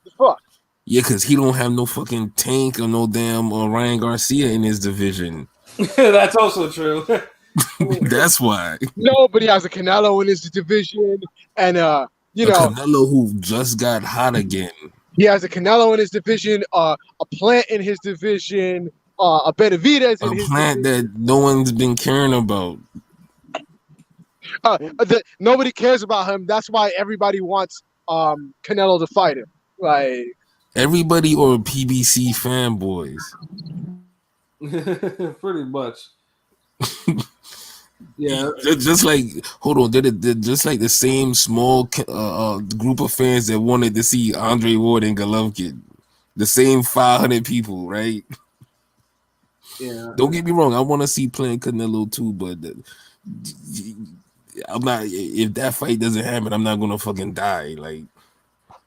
Speaker 3: The fuck.
Speaker 2: Yeah, because he don't have no fucking Tank or no damn Ryan Garcia in his division.
Speaker 1: That's also true.
Speaker 2: That's why.
Speaker 3: No, but he has a Canelo in his division, and
Speaker 2: Canelo who just got hot again.
Speaker 3: He has a Canelo in his division, a Plant in his division, a Benavidez in his
Speaker 2: Plant
Speaker 3: division.
Speaker 2: that no one's been caring about.
Speaker 3: Nobody cares about him. That's why everybody wants Canelo to fight him. Like
Speaker 2: everybody or PBC fanboys.
Speaker 1: Pretty much. Yeah,
Speaker 2: just like hold on, they're just like the same small group of fans that wanted to see Andre Ward and Golovkin, the same 500 people, right?
Speaker 1: Yeah.
Speaker 2: Don't get me wrong, I want to see Plant Canelo too, but I'm not. If that fight doesn't happen, I'm not gonna fucking die. Like,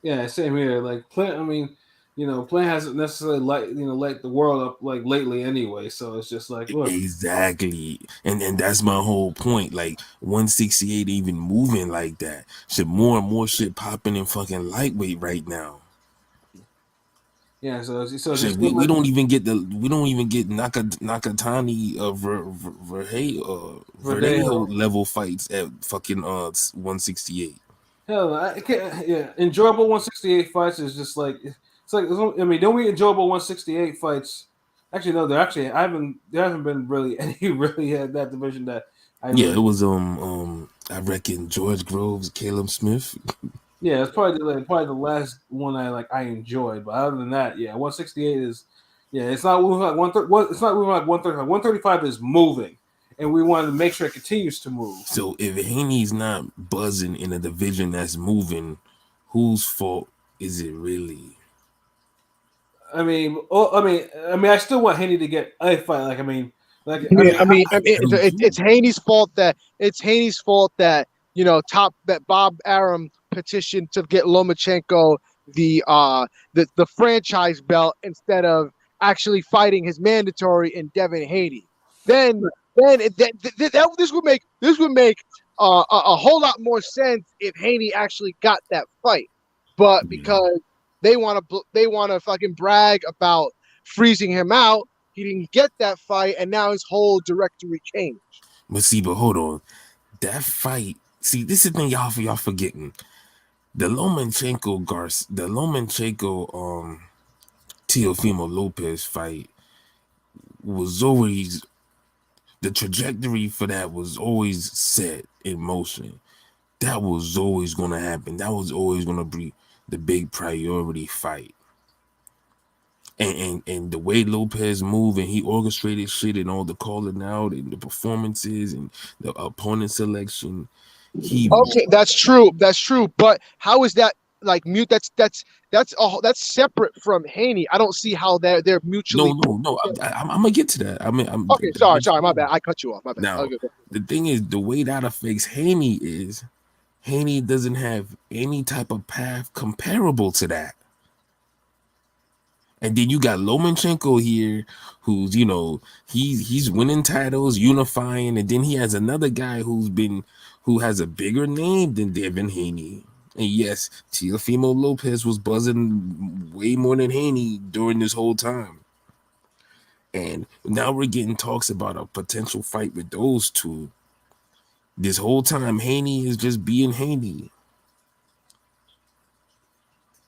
Speaker 1: yeah, same here. Like Plant. I mean, Plant hasn't necessarily light the world up like lately anyway. So it's just like, look,
Speaker 2: Exactly. And that's my whole point. Like 168 even moving like that. Shit, more and more shit popping in fucking lightweight right now.
Speaker 1: yeah. So it's
Speaker 2: Shit,
Speaker 1: just been
Speaker 2: we
Speaker 1: like
Speaker 2: don't even get Nakatani
Speaker 1: Verdejo.
Speaker 2: Verdejo level fights at fucking 168.
Speaker 1: Hell, I can't. Yeah, enjoyable 168 fights is just like it's like. I mean, don't we enjoyable 168 fights? Actually, no. There haven't been really any really at that division that I
Speaker 2: Yeah, it
Speaker 1: really.
Speaker 2: was I reckon George Groves, Caleb Smith.
Speaker 1: Yeah, it's probably the last one I enjoyed. But other than that, yeah, 168 is. Yeah, it's not moving like 130. It's not moving like 135. 135 is moving, and we wanted to make sure it continues to move.
Speaker 2: So if Haney's not buzzing in a division that's moving, whose fault is it really?
Speaker 1: I still want Haney to get a fight.
Speaker 3: Yeah,
Speaker 2: I do
Speaker 3: it's
Speaker 2: too.
Speaker 3: Haney's fault that top that Bob Arum petitioned to get Lomachenko the franchise belt instead of actually fighting his mandatory in Devin Haney. This would make a whole lot more sense if Haney actually got that fight, but
Speaker 2: Yeah.
Speaker 3: because they want to fucking brag about freezing him out. He didn't get that fight, and now his whole directory changed.
Speaker 2: But hold on. That fight. See, this is the thing y'all forgetting. The Lomachenko Teofimo Lopez fight was always the trajectory for that was always set in motion. That was always gonna happen. That was always gonna be the big priority fight. And the way Lopez moved and he orchestrated shit and all the calling out and the performances and the opponent selection, he
Speaker 3: Okay, that's true. That's true. But how is that like mute? That's separate from Haney. I don't see how they're mutually.
Speaker 2: no. I'm gonna get to that. I mean,
Speaker 3: Okay, sorry, my bad. I cut you off. My bad.
Speaker 2: now
Speaker 3: Okay.
Speaker 2: the thing is the way that affects Haney is Haney doesn't have any type of path comparable to that. And then you got Lomachenko here, who's he's winning titles, unifying, and then he has another guy who has a bigger name than Devin Haney. And yes, Teofimo Lopez was buzzing way more than Haney during this whole time. And now we're getting talks about a potential fight with those two. This whole time, Haney is just being Haney.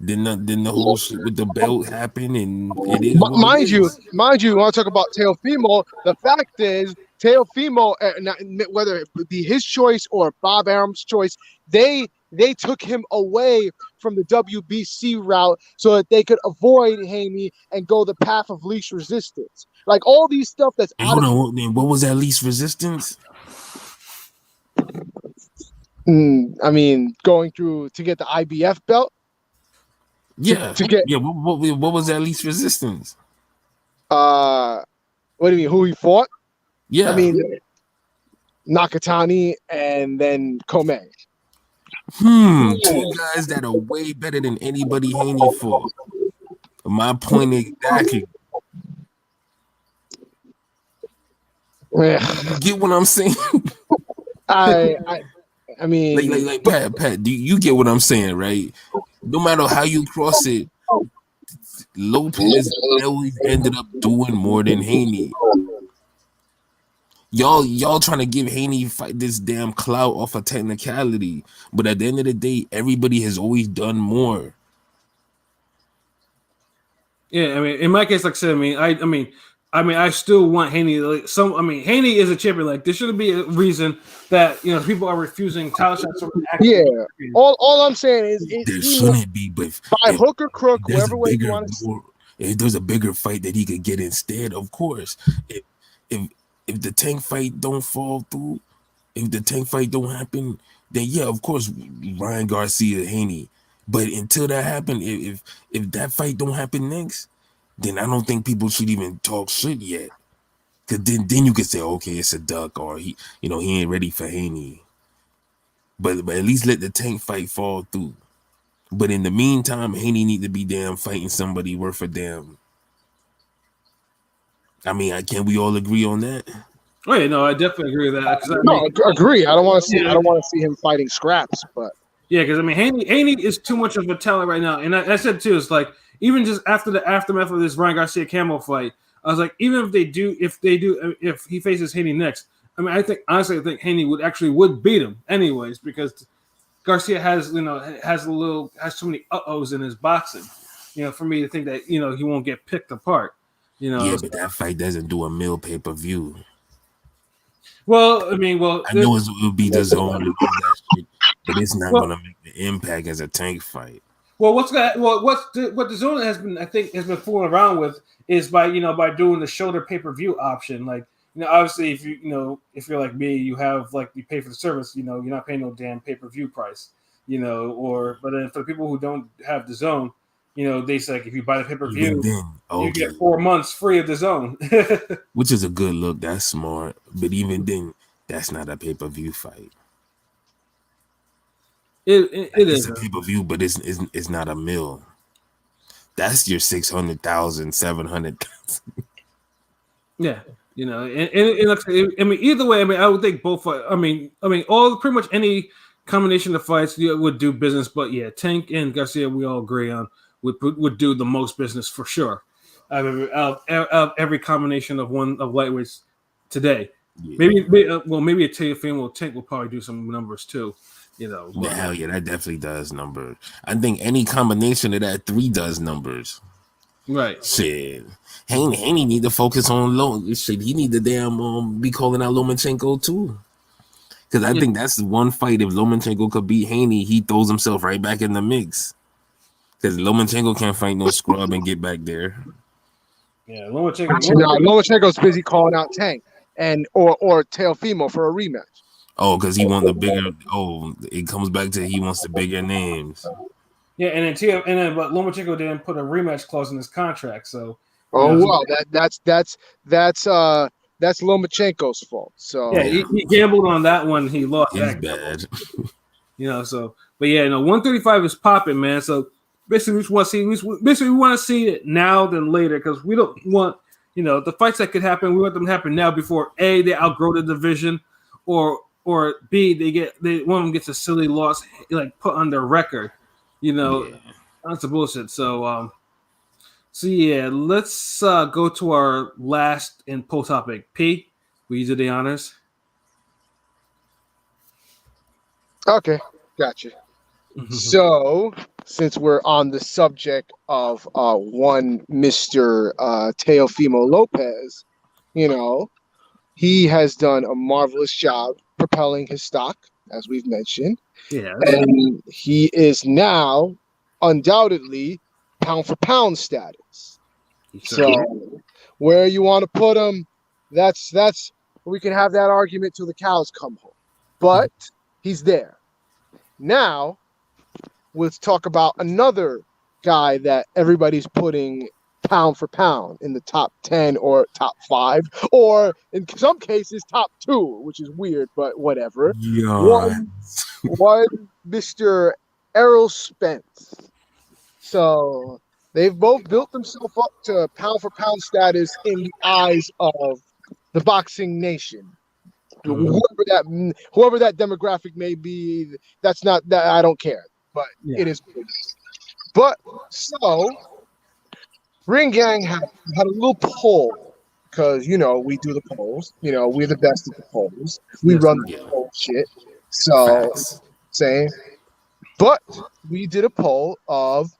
Speaker 2: Then the whole shit with the belt happened, and it is what it
Speaker 3: Mind you,
Speaker 2: is.
Speaker 3: mind you, you want to talk about Teofimo? The fact is, Teofimo, whether it be his choice or Bob Arum's choice, they took him away from the WBC route so that they could avoid Haney and go the path of least resistance. Like all these stuff that's
Speaker 2: And
Speaker 3: out
Speaker 2: hold
Speaker 3: of.
Speaker 2: on, what was that least resistance?
Speaker 3: I mean, going through to get the IBF belt
Speaker 2: Yeah,
Speaker 3: to get.
Speaker 2: yeah. What was that least resistance?
Speaker 3: What do you mean? Who he fought? I
Speaker 2: Yeah.
Speaker 3: mean, Nakatani and then Kome.
Speaker 2: Two guys that are way better than anybody Haney fought. My point exactly.
Speaker 3: Yeah.
Speaker 2: You get what I'm saying?
Speaker 3: I mean,
Speaker 2: like Pat. Do you get what I'm saying, right? No matter how you cross it, Lopez always ended up doing more than Haney. Y'all trying to give Haney fight this damn clout off a technicality, but at the end of the day, everybody has always done more.
Speaker 1: Yeah, I mean, in my case, like I said, I still want Haney. Haney is a champion. Like, there shouldn't be a reason that people are refusing title shots from
Speaker 3: yeah.
Speaker 1: champion.
Speaker 3: All I'm saying is
Speaker 2: There shouldn't be, but
Speaker 3: by hook or crook,
Speaker 2: there's a
Speaker 3: whoever way you
Speaker 2: bigger,
Speaker 3: want to.
Speaker 2: more, if there's a bigger fight that he could get instead, of course. If if the tank fight don't fall through, if the tank fight don't happen, then yeah, of course, Ryan Garcia, Haney. But until that happen, if that fight don't happen next, then I don't think people should even talk shit yet. Cause then you could say, okay, it's a duck, or he ain't ready for Haney. But at least let the tank fight fall through. But in the meantime, Haney need to be damn fighting somebody worth a damn. I mean, can we all agree on that?
Speaker 1: Oh yeah, no, I definitely agree with that because I
Speaker 3: No,
Speaker 1: mean,
Speaker 3: agree. I don't want to see. I
Speaker 1: yeah,
Speaker 3: don't want to see him fighting Scraps, but
Speaker 1: yeah, because I mean, Haney is too much of a talent right now, and I said too, it's like even just after the aftermath of this Ryan Garcia Camo fight, I was like, even if he faces Haney next, I mean, I think Haney would beat him anyways because Garcia has too many uh-ohs in his boxing, for me to think that he won't get picked apart,
Speaker 2: Yeah, but that fight doesn't do a mill pay-per-view.
Speaker 1: Well, I mean,
Speaker 2: I know it would be the zone and all that shit, but it's not gonna make the impact as a Tank fight.
Speaker 1: Well, what the zone has been fooling around with is by doing the shoulder pay-per-view option. Like, obviously if you're like me, you have like you pay for the service, you're not paying no damn pay-per-view price, but then for the people who don't have the zone, they say like if you buy the pay-per-view, you get 4 months free of the zone.
Speaker 2: Which is a good look. That's smart. But even then, that's not a pay-per-view fight. It's a pay-per-view, but it's not a mill. That's your 600,000, 700,000.
Speaker 1: Yeah, I mean, either way, I mean, I would think both. I mean, all pretty much any combination of fights would do business. But yeah, Tank and Garcia, we all agree on would do the most business for sure. Out of every combination of lightweights today,
Speaker 2: Yeah.
Speaker 1: maybe a Teofimo Tank will probably do some numbers too.
Speaker 2: Hell yeah, that definitely does numbers. I think any combination of that 3 does numbers.
Speaker 1: Right.
Speaker 2: Shit. Haney need to focus on shit. He need to damn be calling out Lomachenko too. Because I think that's one fight. If Lomachenko could beat Haney, he throws himself right back in the mix. Because Lomachenko can't fight no scrub and get back there.
Speaker 1: Yeah,
Speaker 3: Lomachenko's busy calling out Tank or Teofimo for a rematch.
Speaker 2: Oh, because he wants the bigger. Oh, it comes back to he wants the bigger names.
Speaker 1: Yeah, but Lomachenko didn't put a rematch clause in his contract, so.
Speaker 3: That's Lomachenko's fault. So
Speaker 1: yeah, he gambled on that one. He lost.
Speaker 2: He's bad.
Speaker 1: So but yeah, 135 is popping, man. So basically, we want to see it now than later because we don't want the fights that could happen. We want them to happen now before A, they outgrow the division, or B, one of them gets a silly loss like put on their record. That's a bullshit. So yeah, let's go to our last and poll topic. P, will you do the honors?
Speaker 3: Okay, gotcha. So, since we're on the subject of one Mr. Teofimo Lopez, he has done a marvelous job propelling his stock, as we've mentioned.
Speaker 1: Yeah.
Speaker 3: And he is now undoubtedly pound for pound status. So where you want to put him, that's we can have that argument till the cows come home. But he's there. Now, let's talk about another guy that everybody's putting pound for pound in the top 10 or top 5, or in some cases top 2, which is weird, but whatever. One Mr. Errol Spence. So they've both built themselves up to pound for pound status in the eyes of the boxing nation. Whoever that demographic may be, that's not that I don't care, but it is what it is. But so Ring Gang had a little poll because we do the polls. We're the best at the polls. We run the poll shit. So same. But we did a poll of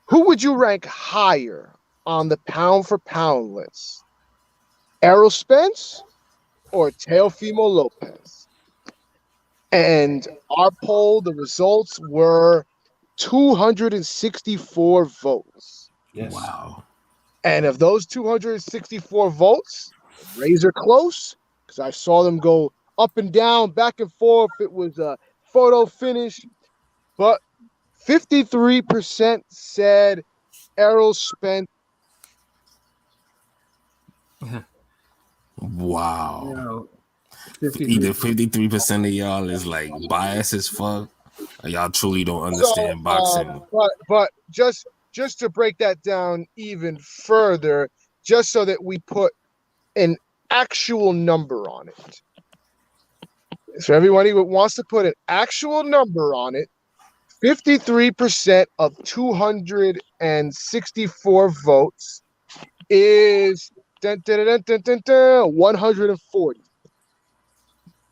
Speaker 3: who would you rank higher on the pound for pound list? Errol Spence or Teofimo Lopez? And our poll, the results were 264 votes.
Speaker 1: Yes.
Speaker 2: Wow.
Speaker 3: And of those 264 votes, razor close, because I saw them go up and down, back and forth. It was a photo finish, but 53% said Errol Spence.
Speaker 2: Wow. Either 53% of y'all is like biased as fuck, Y'all truly don't understand boxing.
Speaker 3: But just to break that down even further, just so that we put an actual number on it. So everybody who wants to put an actual number on it, 53% of 264 votes is 140.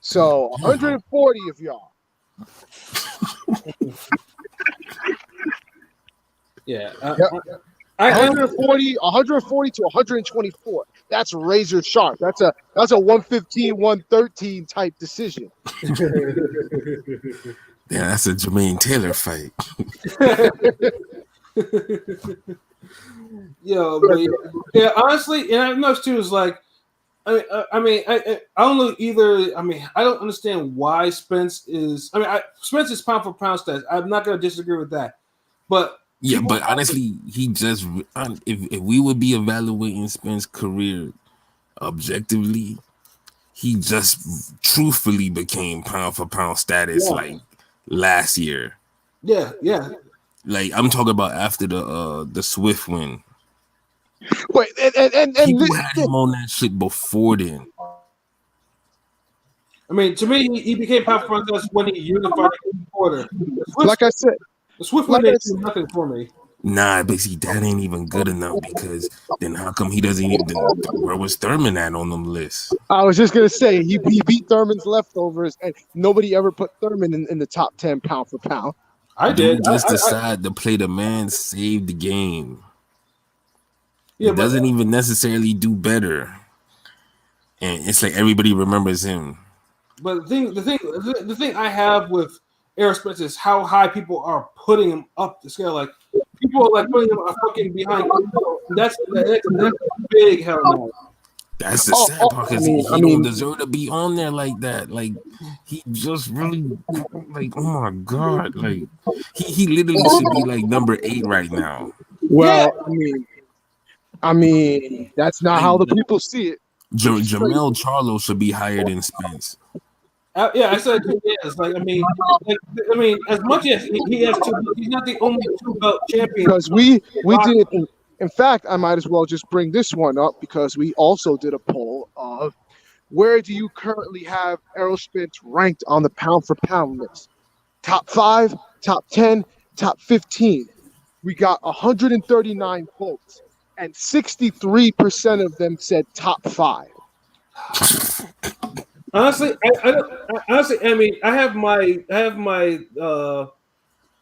Speaker 3: So 140 of y'all.
Speaker 1: Yeah.
Speaker 3: 140 to 124. That's razor sharp. That's a 115, 113 type decision.
Speaker 2: Yeah, that's a Jermaine Taylor fight.
Speaker 1: Yeah, honestly, and I know too is like, I don't know either. I mean, I don't understand why Spence is. I mean, Spence is pound for pound stats. I'm not going to disagree with that, but
Speaker 2: yeah, but honestly, he just if we would be evaluating Spence's career objectively, he just truthfully became pound for pound status like last year.
Speaker 1: Yeah.
Speaker 2: Like I'm talking about after the Swift win.
Speaker 3: Wait, and
Speaker 2: people had him on that shit before then.
Speaker 1: I mean, to me, he became pound for pound status when he unified the quarter.
Speaker 3: Like I said,
Speaker 1: the Swift win didn't do nothing for me.
Speaker 2: Nah, but see, that ain't even good enough because then how come he doesn't even? Where was Thurman at on them lists?
Speaker 3: I was just gonna say he beat Thurman's leftovers, and nobody ever put Thurman in the top 10 pound for pound.
Speaker 1: I did.
Speaker 2: Just decide to play the man, save the game. He doesn't even necessarily do better, and it's like everybody remembers him.
Speaker 1: But the thing I have with Errol Spence is how high people are putting him up the scale. Like people are like putting him fucking behind. That's big hell no.
Speaker 2: That's the sad part because he don't deserve to be on there like that. Like he just really like, oh my god, like he literally should be like number 8 right now.
Speaker 3: Well, I mean that's not how the people see it.
Speaker 2: Jamel Charlo should be higher than Spence.
Speaker 1: I said 2 years. Like I mean, as much as he has 2, he's not the only 2-belt champion.
Speaker 3: Because we did. In fact, I might as well just bring this one up because we also did a poll of where do you currently have Errol Spence ranked on the pound for pound list? Top 5, top 10, top 15. We got 139 votes, and 63% of them said top 5.
Speaker 1: Honestly, I mean, I have my.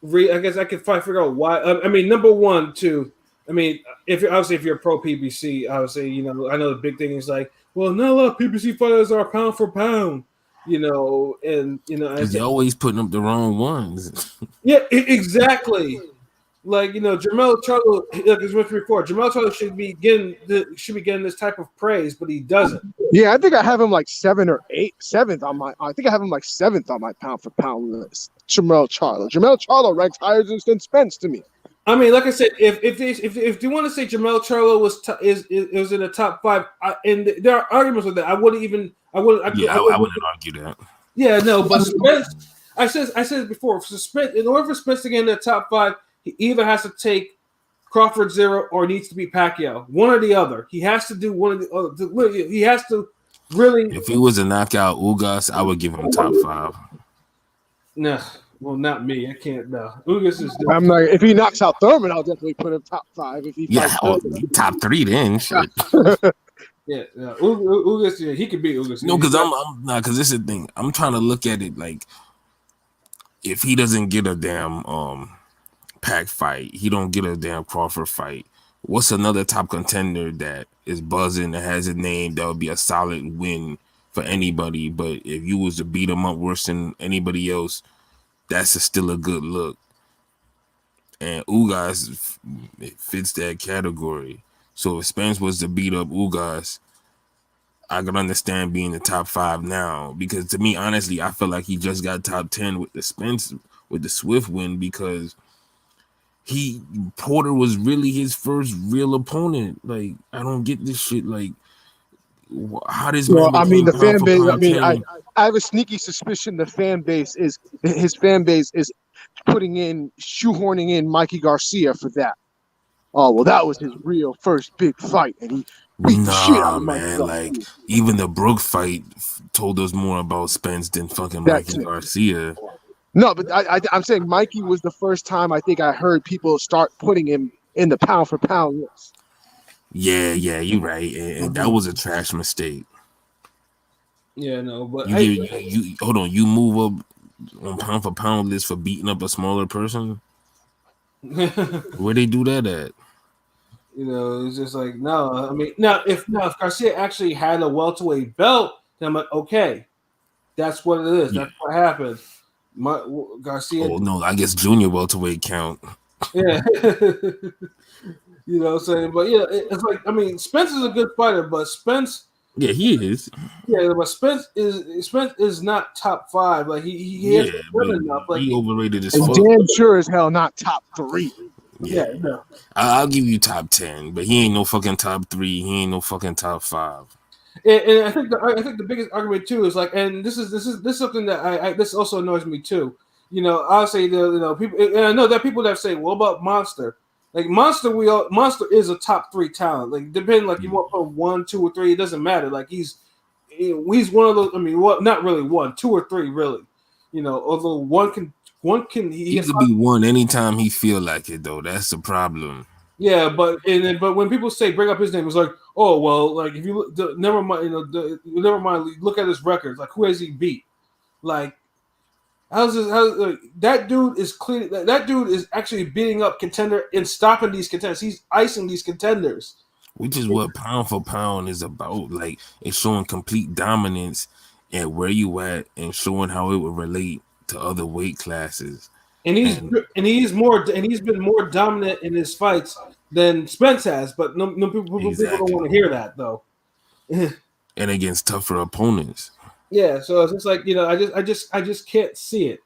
Speaker 1: I guess I could figure out why. I mean, number 1, 2. I mean, if you're pro PBC, obviously, you know, I know the big thing is like, well, not a lot of PBC fighters are pound for pound, you know, and you know,
Speaker 2: they're always putting up the wrong ones.
Speaker 1: Yeah, exactly. Like you know, Jamel Charlo, like as mentioned before, Jamel Charlo should be getting this type of praise, but he doesn't.
Speaker 3: Yeah, I think I have him like 7th or 7th on my. I think I have him like 7th on my pound for pound list. Jamel Charlo ranks higher than Spence to me.
Speaker 1: I mean, like I said, if you want to say Jamel Charlo was in the top 5, and there are arguments with that, I wouldn't
Speaker 2: argue that.
Speaker 1: Yeah, no, but Spence, I said it before. Spence, in order for Spence to get in the top 5, he either has to take Crawford 0 or needs to be Pacquiao, one or the other. He has to do one of the other. He has to really.
Speaker 2: If he was a knockout Ugas, I would give him top 5.
Speaker 1: No. Well, not me. I can't. No, Ugas is.
Speaker 3: I'm like, if he knocks out Thurman, I'll definitely put him top 5. If he
Speaker 2: top 3, then shit.
Speaker 1: Yeah, Ugas. Yeah, he could be Ugas.
Speaker 2: No, because I'm not. Because this is the thing. I'm trying to look at it like if he doesn't get a damn Pac fight, he don't get a damn Crawford fight. What's another top contender that is buzzing that has a name that would be a solid win for anybody? But if you was to beat him up worse than anybody else, that's still a good look. And Ugas fits that category. So if Spence was to beat up Ugas, I could understand being the top 5 now. Because to me, honestly, I feel like he just got top 10 with the Swift win because Porter was really his first real opponent. Like, I don't get this shit. Like, how this man
Speaker 3: Well, I mean,
Speaker 2: became
Speaker 3: the
Speaker 2: pound
Speaker 3: fan
Speaker 2: for
Speaker 3: base. I
Speaker 2: pound
Speaker 3: mean, I
Speaker 2: 10?
Speaker 3: I have a sneaky suspicion the fan base is his fan base is shoehorning in Mikey Garcia for that. Oh well, that was his real first big fight, and he beat the shit out
Speaker 2: Nah,
Speaker 3: of Mikey
Speaker 2: man. Like
Speaker 3: Garcia.
Speaker 2: even the Brook fight told us more about Spence than fucking
Speaker 3: That's
Speaker 2: Mikey
Speaker 3: it.
Speaker 2: Garcia.
Speaker 3: No, but I'm saying Mikey was the first time I think I heard people start putting him in the pound for pound list.
Speaker 2: Yeah, you're right, and that was a trash mistake.
Speaker 1: Yeah, no, but
Speaker 2: You give you hold on. You move up on pound for pound list for beating up a smaller person. Where they do that at?
Speaker 1: it's just like no. I mean, now if Garcia actually had a welterweight belt, then I'm like, okay, that's what it is.
Speaker 2: Yeah.
Speaker 1: That's what happened. Garcia,
Speaker 2: Oh no, I guess junior welterweight count.
Speaker 1: yeah. What I'm saying? But yeah, it's like I mean, Spence is a good fighter, but
Speaker 2: Yeah, he is.
Speaker 1: Spence is not top five. Like he
Speaker 2: Yeah,
Speaker 1: hasn't
Speaker 2: but
Speaker 1: done enough. Like
Speaker 2: he overrated as
Speaker 3: And
Speaker 2: fuck.
Speaker 3: damn sure as hell not top 3.
Speaker 2: Yeah,
Speaker 1: no.
Speaker 2: I'll give you top 10, but he ain't no fucking top 3. He ain't no fucking top 5.
Speaker 1: And I think the biggest argument too is like, and this is something that this also annoys me too. I'll say people, and I know there are people that say, "What about Monster?" Like Monster is a top 3 talent. Like depending, like you want from 1, 2, or 3, it doesn't matter. Like he's one of those. I mean, not really 1, 2, or 3, really. Although one can
Speaker 2: He could be one anytime he feel like it though. That's the problem.
Speaker 1: Yeah, but when people say bring up his name, it's like, oh well, like if you look, never mind, never mind. Look at his records. Like who has he beat? Like that dude is clean. That dude is actually beating up contender and stopping these contenders. He's icing these contenders.
Speaker 2: Which is what pound for pound is about. Like it's showing complete dominance at where you at and showing how it would relate to other weight classes.
Speaker 1: And he's been more dominant in his fights than Spence has. But no people don't want to hear that though.
Speaker 2: And against tougher opponents.
Speaker 1: Yeah, so it's just like I just can't see it.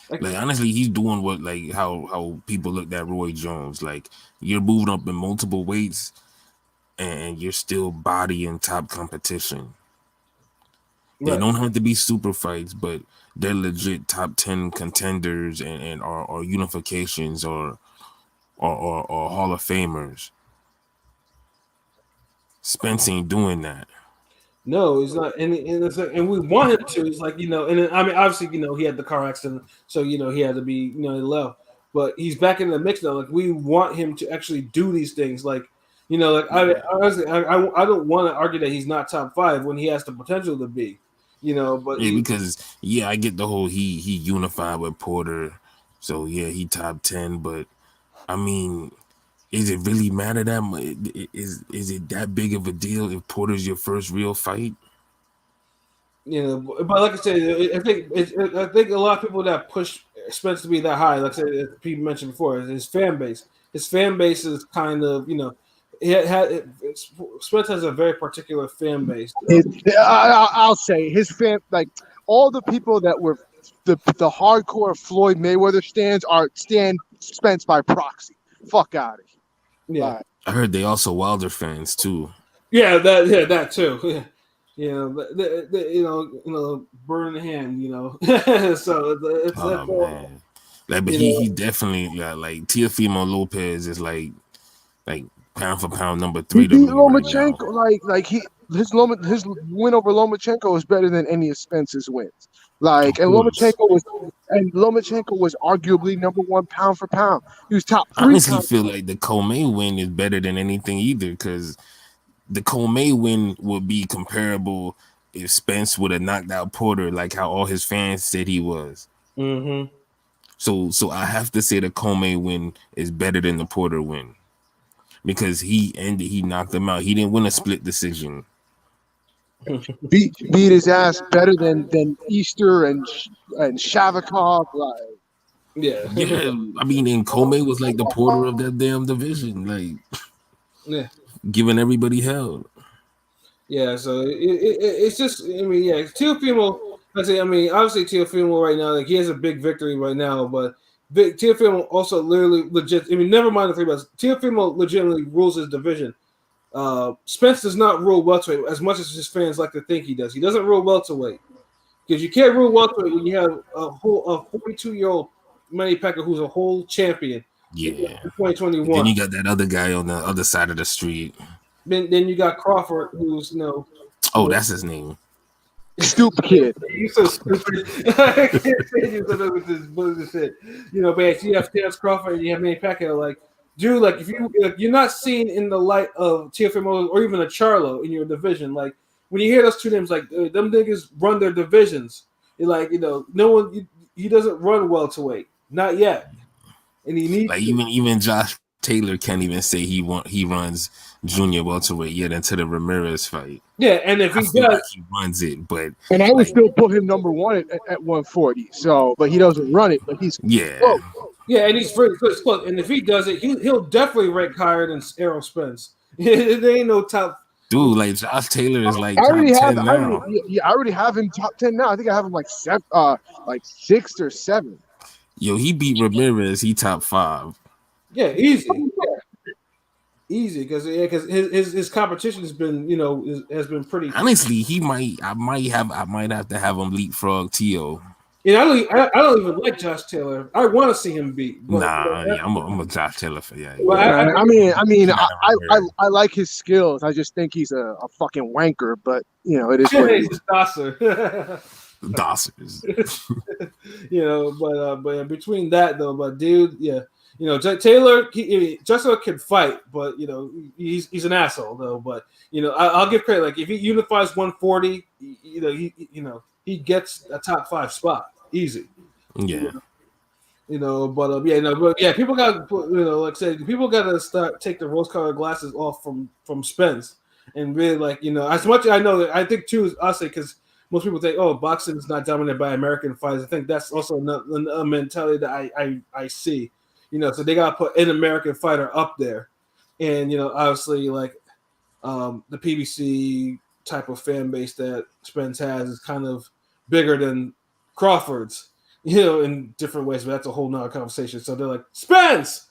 Speaker 2: Like honestly, he's doing what like how people looked at Roy Jones. Like you're moving up in multiple weights, and you're still bodying top competition. They don't have to be super fights, but they're legit top 10 contenders and are unifications or Hall of Famers. Spence ain't doing that.
Speaker 1: No, it's not, and we want him to. It's like and I mean, obviously, he had the car accident, so he had to be, he left. But he's back in the mix now. Like we want him to actually do these things. Like I honestly, I don't want to argue that he's not top 5 when he has the potential to be. But
Speaker 2: because I get the whole he unified with Porter, so he top 10. But I mean, is it really matter that much? Is it that big of a deal if Porter's your first real fight?
Speaker 1: But like I said, I think a lot of people that push Spence to be that high, like I said, as Pete mentioned before, is his fan base. His fan base is kind of Spence has a very particular fan base.
Speaker 3: I'll say his fan, like all the people that were the hardcore Floyd Mayweather stand Spence by proxy. Fuck out of here.
Speaker 1: Yeah,
Speaker 2: I heard they also Wilder fans too.
Speaker 1: Yeah, that too. Yeah, burn in the hand. So it's
Speaker 2: man. Like, but he definitely like Teofimo Lopez is like pound for pound number 3
Speaker 3: he
Speaker 2: to
Speaker 3: beat
Speaker 2: me
Speaker 3: Lomachenko.
Speaker 2: Right
Speaker 3: His win over Lomachenko is better than any of Spence's wins. Like, and Lomachenko was arguably number 1 pound for pound. He was top 3.
Speaker 2: I honestly feel like the Comey win is better than anything either, because the Comey win would be comparable if Spence would have knocked out Porter, like how all his fans said he was.
Speaker 1: Mm-hmm.
Speaker 2: So I have to say the Comey win is better than the Porter win, because he knocked him out. He didn't win a split decision.
Speaker 3: Beat his ass better than Easter and Shavakov. Like,
Speaker 2: yeah. I mean, and Comey was like the Porter of that damn division, like giving everybody hell.
Speaker 1: Yeah, so it's just, I mean, Teofimo. I mean, obviously Teofimo right now, like he has a big victory right now, but Teofimo also literally legit. I mean, never mind the 3 belts. Teofimo legitimately rules his division. Spence does not rule welterweight as much as his fans like to think he does. He doesn't rule welterweight because you can't rule welterweight when you have a 42-year-old Manny Pacquiao who's a whole champion in
Speaker 2: Yeah. And
Speaker 1: 2021.
Speaker 2: then you got that other guy on the other side of the street.
Speaker 1: Then you got Crawford, who's
Speaker 2: Oh, that's his name.
Speaker 3: Stupid kid.
Speaker 1: You're so stupid. I can't say you with this bullshit. But you have Terrence Crawford and you have Manny Pacquiao. Like, dude, like if you're not seen in the light of Teofimo or even a Charlo in your division, like when you hear those two names, like them niggas run their divisions. You're like, no one. He doesn't run welterweight, not yet, and he needs
Speaker 2: like even Josh Taylor can't even say he runs junior welterweight yet until the Ramirez fight.
Speaker 1: Yeah, and if he does,
Speaker 2: like he runs it, but
Speaker 3: and I would still put him number one at 140. So, but he doesn't run it. But he's
Speaker 2: yeah,
Speaker 1: yeah, and he's very close. And if he does it, he'll definitely rank higher than Errol Spence. There ain't no top.
Speaker 2: Dude, like Josh Taylor is like top 10 now.
Speaker 3: I already have him top 10 now. I think I have him like 6th or 7th.
Speaker 2: Yo, he beat Ramirez. He top 5.
Speaker 1: Yeah, easy. Easy because his competition has been has been pretty.
Speaker 2: Honestly, I might have to have him leapfrog T.O.
Speaker 1: I don't even like Josh Taylor. I want to see him beat. But,
Speaker 2: I'm a Josh Taylor fan. Yeah.
Speaker 3: I like his skills. I just think he's a fucking wanker. But it is.
Speaker 1: He's a Dosser.
Speaker 2: Dossers.
Speaker 1: But between that though, but dude, yeah. Taylor, Joshua can fight, but he's an asshole though. But I'll give credit. Like if he unifies 140, he gets a top 5 spot easy.
Speaker 2: Yeah.
Speaker 1: But people got like I said, people got to take the rose-colored glasses off from Spence and really as much as I know that I think too I'll say because most people think boxing is not dominated by American fighters. I think that's also a mentality that I see. So they gotta put an American fighter up there, and obviously like the PBC type of fan base that Spence has is kind of bigger than Crawford's, in different ways. But that's a whole nother conversation. So they're like Spence,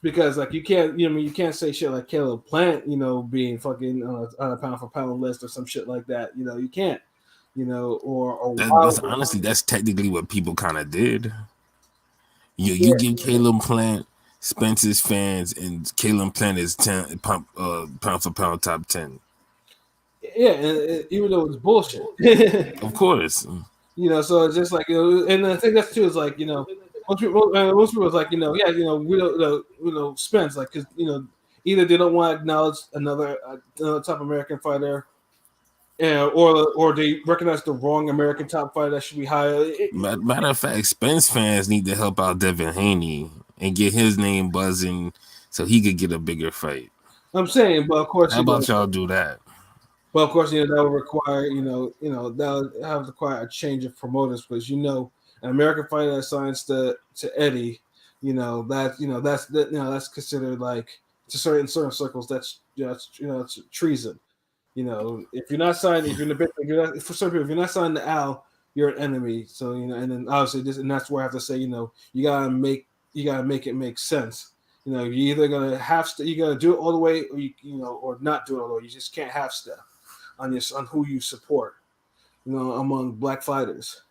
Speaker 1: because like you can't, you can't say shit like Caleb Plant, being fucking on a pound for pound list or some shit like that. You can't.
Speaker 2: Honestly, that's technically what people kind of did. You give Caleb Plant Spence's fans, and Caleb Plant is pound for pound top 10.
Speaker 1: Yeah, and even though it's bullshit.
Speaker 2: Of course.
Speaker 1: So it's just like and I think that's too is like most people is like we don't Spence like because either they don't want to acknowledge another top American fighter. Or they recognize the wrong American top fighter that should be higher.
Speaker 2: Matter of fact, Spence fans need to help out Devin Haney and get his name buzzing so he could get a bigger fight.
Speaker 1: I'm saying, but of course,
Speaker 2: how about y'all do that?
Speaker 1: But of course, that would require that would have to require a change of promoters because an American fighter that signs to Eddie, that's considered like to certain circles that's it's treason. If you're not signed, if you're not signed to Al, you're an enemy. So and then obviously and that's where I have to say, you gotta make it make sense. You're either gonna you gotta do it all the way, or or not do it all the way. You just can't half step on who you support. Among black fighters.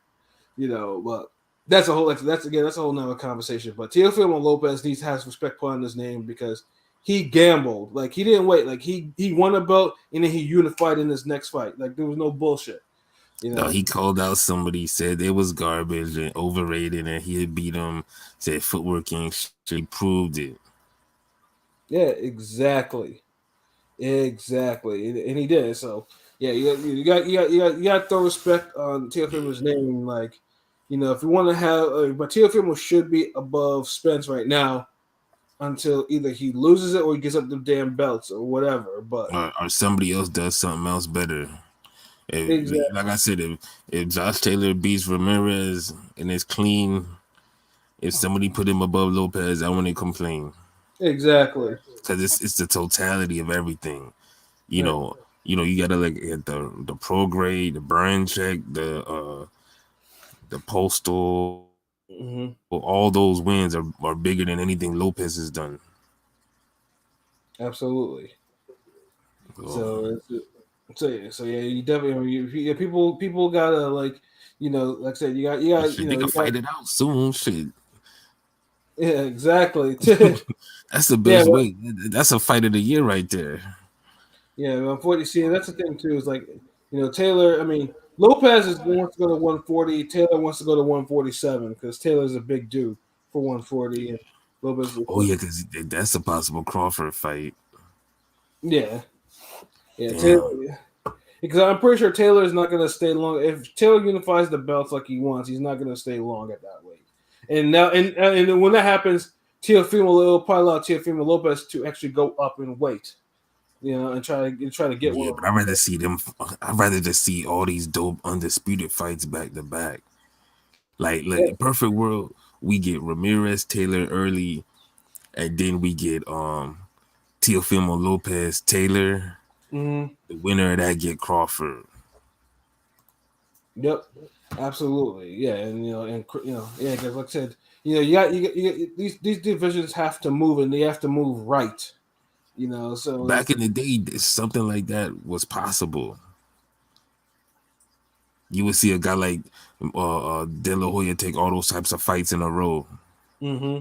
Speaker 1: But that's a whole nother conversation. But Teofimo Lopez needs to have respect put on his name because he gambled. Like he didn't wait. Like he won a belt and then he unified in his next fight. Like there was no bullshit.
Speaker 2: No, he called out somebody, said it was garbage and overrated, and he had beat him. Said footwork ain't shit. He proved it.
Speaker 1: Yeah, exactly, and he did. So yeah, you got to throw respect on Teofimo's name. Like if you want to have, but Teofimo should be above Spence right now. Until either he loses it or he gives up the damn belts or whatever, but
Speaker 2: or somebody else does something else better. Exactly. Like I said, if Josh Taylor beats Ramirez and it's clean, if somebody put him above Lopez, I wouldn't complain.
Speaker 1: Exactly,
Speaker 2: because it's the totality of everything. You gotta look at the pro grade, the burn check, the postal.
Speaker 1: Mm-hmm.
Speaker 2: All those wins are bigger than anything Lopez has done.
Speaker 1: Absolutely.
Speaker 2: Oh,
Speaker 1: So, so yeah, you definitely yeah, people gotta like like I said, you got
Speaker 2: shit, they
Speaker 1: you
Speaker 2: can
Speaker 1: got
Speaker 2: fight it out soon. Shit,
Speaker 1: yeah, exactly.
Speaker 2: that's the
Speaker 1: Yeah,
Speaker 2: best way. That's a fight of the year right there.
Speaker 1: yeah. Unfortunately, see, that's the thing too. Is like Taylor. I mean, Lopez wants to go to 140. Taylor wants to go to 147 because Taylor's a big dude for 140, and Lopez.
Speaker 2: Oh yeah, because that's a possible Crawford fight.
Speaker 1: Yeah, yeah.
Speaker 2: Damn.
Speaker 1: Taylor. Because I'm pretty sure Taylor is not going to stay long. If Taylor unifies the belts like he wants, he's not going to stay long at that weight. And now, and when that happens, Teofimo will probably allow Teofimo Lopez to actually go up in weight, and try to get one
Speaker 2: Yeah,
Speaker 1: of
Speaker 2: but I'd rather see them. I'd rather just see all these dope undisputed fights back to back. Like
Speaker 1: them.
Speaker 2: perfect world, we get Ramirez Taylor early, and then we get Teofimo Lopez Taylor.
Speaker 1: Hmm.
Speaker 2: The winner of that get Crawford.
Speaker 1: Yep, absolutely, yeah, and yeah, because like I said, these divisions have to move, and they have to move right, So
Speaker 2: Back in the day, something like that was possible. You would see a guy like De La Hoya take all those types of fights in a row,
Speaker 1: hmm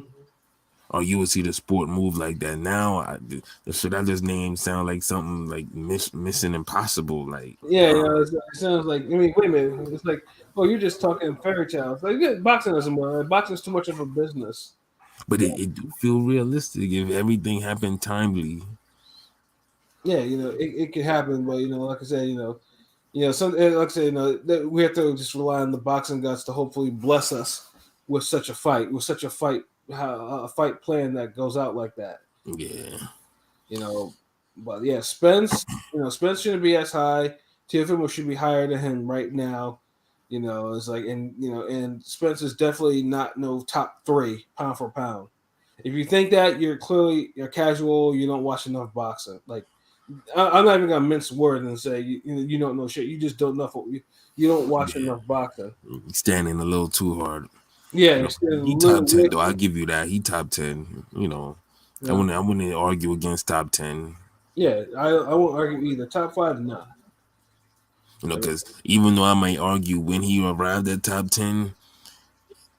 Speaker 2: or you would see the sport move like that. Now, the shit I just named sound like something like Mission Impossible. Like,
Speaker 1: Yeah,
Speaker 2: nah.
Speaker 1: it sounds like. I mean, wait a minute. It's like, oh, you're just talking fairy tales. Like, yeah, boxing isn't more. Boxing's too much of a business.
Speaker 2: But it do feel realistic if everything happened timely.
Speaker 1: Yeah, it can happen, but like I said, like I said, that we have to just rely on the boxing gods to hopefully bless us with such a fight plan that goes out like that.
Speaker 2: Yeah.
Speaker 1: You know, but yeah, Spence shouldn't be as high. Teofimo should be higher than him right now. It's like, and Spence is definitely not no top three pound for pound. If you think that, you're casual. You don't watch enough boxing. Like, I'm not even gonna mince words and say you don't know shit. You just don't know. You don't watch
Speaker 2: Yeah.
Speaker 1: enough boxing.
Speaker 2: Standing a little too hard.
Speaker 1: Yeah,
Speaker 2: You know,
Speaker 1: you're still a
Speaker 2: he
Speaker 1: little
Speaker 2: top 10
Speaker 1: way.
Speaker 2: though. I give you that. He top 10.
Speaker 1: Yeah,
Speaker 2: I wouldn't argue against top 10.
Speaker 1: yeah. I won't argue either. Top five, no.
Speaker 2: Because even though I might argue when he arrived at top 10,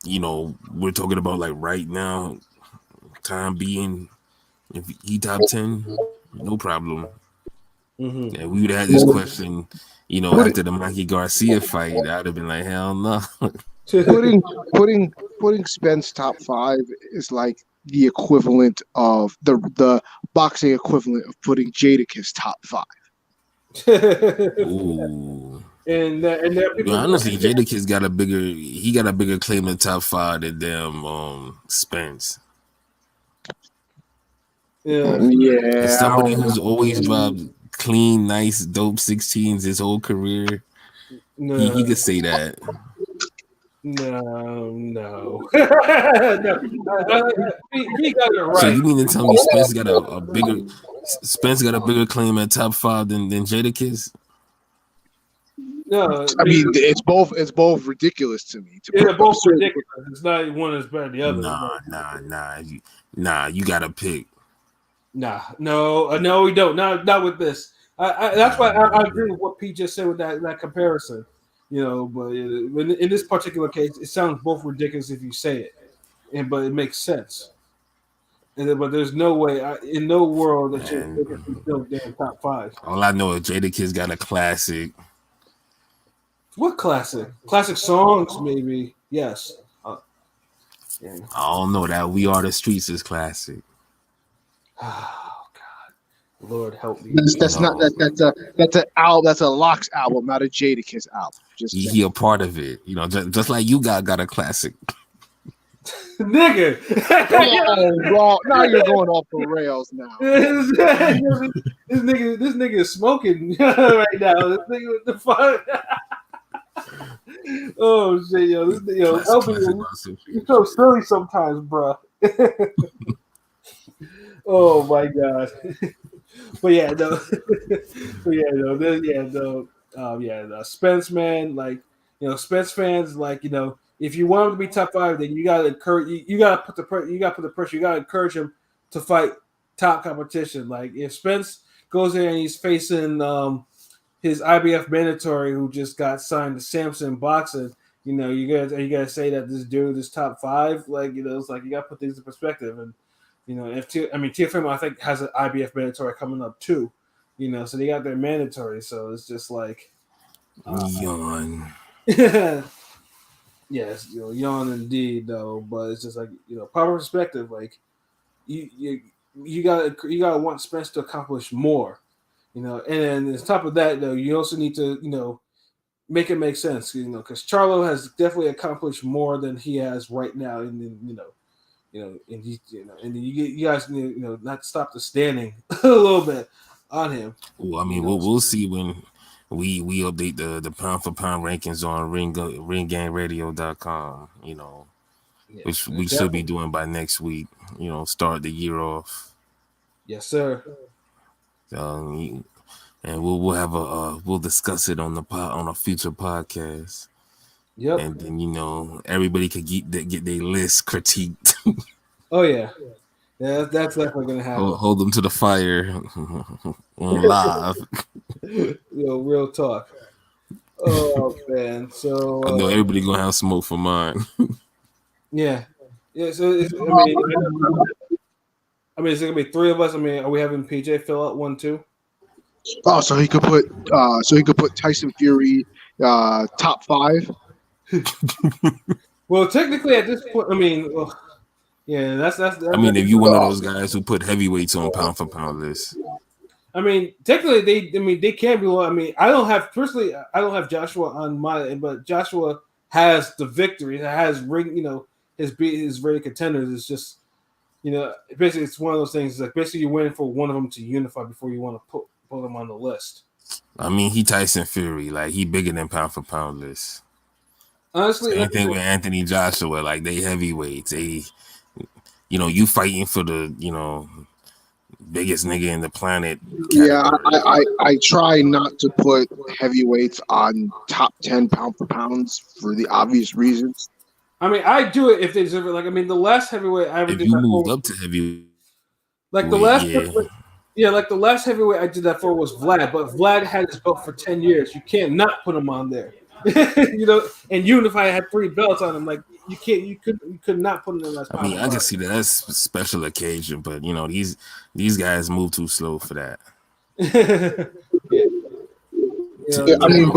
Speaker 2: we're talking about like right now, time being, if he top 10, no problem.
Speaker 1: Mm-hmm.
Speaker 2: And we would have had this question,
Speaker 3: Put it,
Speaker 2: after the Mikey Garcia fight, I'd have been like, hell no.
Speaker 3: putting putting Spence top five is like the equivalent of the boxing equivalent of putting Jadakiss top five.
Speaker 2: Ooh.
Speaker 1: And there are
Speaker 2: Yeah,
Speaker 1: people.
Speaker 2: honestly, Jadakiss got a bigger claim to top five than them Spence.
Speaker 1: Yeah,
Speaker 2: As
Speaker 3: Yeah, I
Speaker 2: somebody
Speaker 3: don't
Speaker 2: who's always
Speaker 3: know.
Speaker 2: dropped clean, nice, dope 16s his whole career, he
Speaker 1: no,
Speaker 2: could say that.
Speaker 1: no. He got it
Speaker 2: So
Speaker 1: right.
Speaker 2: you mean to tell me Spence got a bigger claim at top five than Jadakiss?
Speaker 1: No,
Speaker 3: I mean, it's both ridiculous to me. To put
Speaker 1: they're both
Speaker 3: absurd.
Speaker 1: ridiculous. It's not one is better than the other.
Speaker 2: Nah. You gotta pick.
Speaker 1: Nah, no, we don't. Not with this. That's why I agree with what Pete just said with that comparison. But in this particular case, it sounds both ridiculous if you say it, but it makes sense. But there's no way, in no world that you
Speaker 2: Man,
Speaker 1: think it's still damn top five.
Speaker 2: all I know is Jadakiss got a classic.
Speaker 1: What classic? Classic songs, maybe. Yes. Yeah.
Speaker 2: I don't know that We Are the Streets is classic.
Speaker 1: Oh God, Lord help me.
Speaker 3: That's not
Speaker 2: No,
Speaker 3: that's an album. That's a Locks album, not a Jadakiss album. Just
Speaker 2: he
Speaker 3: saying.
Speaker 2: a part of it. Just like you got a classic.
Speaker 1: Nigga.
Speaker 3: Oh, bro, now you're going off the rails now.
Speaker 1: this nigga is smoking right now. This nigga with the fuck. Oh shit, yo, help me.
Speaker 2: Classic.
Speaker 1: You're so silly sometimes, bro. Oh my god. But yeah, no. But yeah, no. The Spence man, like Spence fans, like if you want him to be top five, then you gotta encourage. You gotta put the pressure. You gotta encourage him to fight top competition. Like if Spence goes there and he's facing his IBF mandatory who just got signed to Samson Boxing, you gotta say that this dude is top 5. Like it's like you gotta put things in perspective. And if Teofimo I think has an IBF mandatory coming up too. So they got their mandatory. So it's just like
Speaker 2: yawn.
Speaker 1: Yes, yawn indeed though. But it's just like proper perspective. Like you gotta want Spence to accomplish more. And then on top of that, though, you also need to, make it make sense, because Charlo has definitely accomplished more than he has right now, and then, and you guys need, not stop the standing a little bit on him.
Speaker 2: Well, I mean, we'll see when we update the pound for pound rankings on ringgangradio.com, which we should be doing by next week, start the year off.
Speaker 1: Yes, sir.
Speaker 2: And we'll discuss it on a future podcast.
Speaker 1: Yep.
Speaker 2: And then everybody could get their list critiqued.
Speaker 1: Oh yeah, that's definitely gonna happen.
Speaker 2: Hold them to the fire on live.
Speaker 1: Real talk. Oh man, so
Speaker 2: I know everybody gonna have smoke for mine.
Speaker 1: Yeah. So is it gonna be 3 of us? I mean, are we having PJ fill out one too?
Speaker 3: Oh, so he could put Tyson Fury top 5.
Speaker 1: Well, technically at this point, yeah, that's
Speaker 2: I mean, if you one of those guys who put heavyweights on pound for pound list.
Speaker 1: I mean, technically they can be. I mean, I don't have Joshua on my, but Joshua has the victory. It has ring, his rated contenders. It's just, basically it's one of those things. It's like basically you're waiting for one of them to unify before you want to put them on the list.
Speaker 2: I mean, he Tyson Fury, like he bigger than pound for pound list.
Speaker 1: Honestly,
Speaker 2: same thing with Anthony Joshua, like they heavyweights. They, you fighting for the, biggest nigga in the planet. Category.
Speaker 3: Yeah, I try not to put heavyweights on top 10 pound for pounds for the obvious reasons.
Speaker 1: I mean, I do it if they deserve it. Like, I mean, the last heavyweight I ever
Speaker 2: if
Speaker 1: did.
Speaker 2: If you moved up to heavyweight,
Speaker 1: like the last. Yeah, like the last heavyweight I did that for was Vlad, but Vlad had his belt for 10 years. You can't not put him on there. And Unify had 3 belts on him. Like you could not put him in that.
Speaker 2: I mean, I can see that that's a special occasion, but these guys move too slow for that.
Speaker 3: I mean,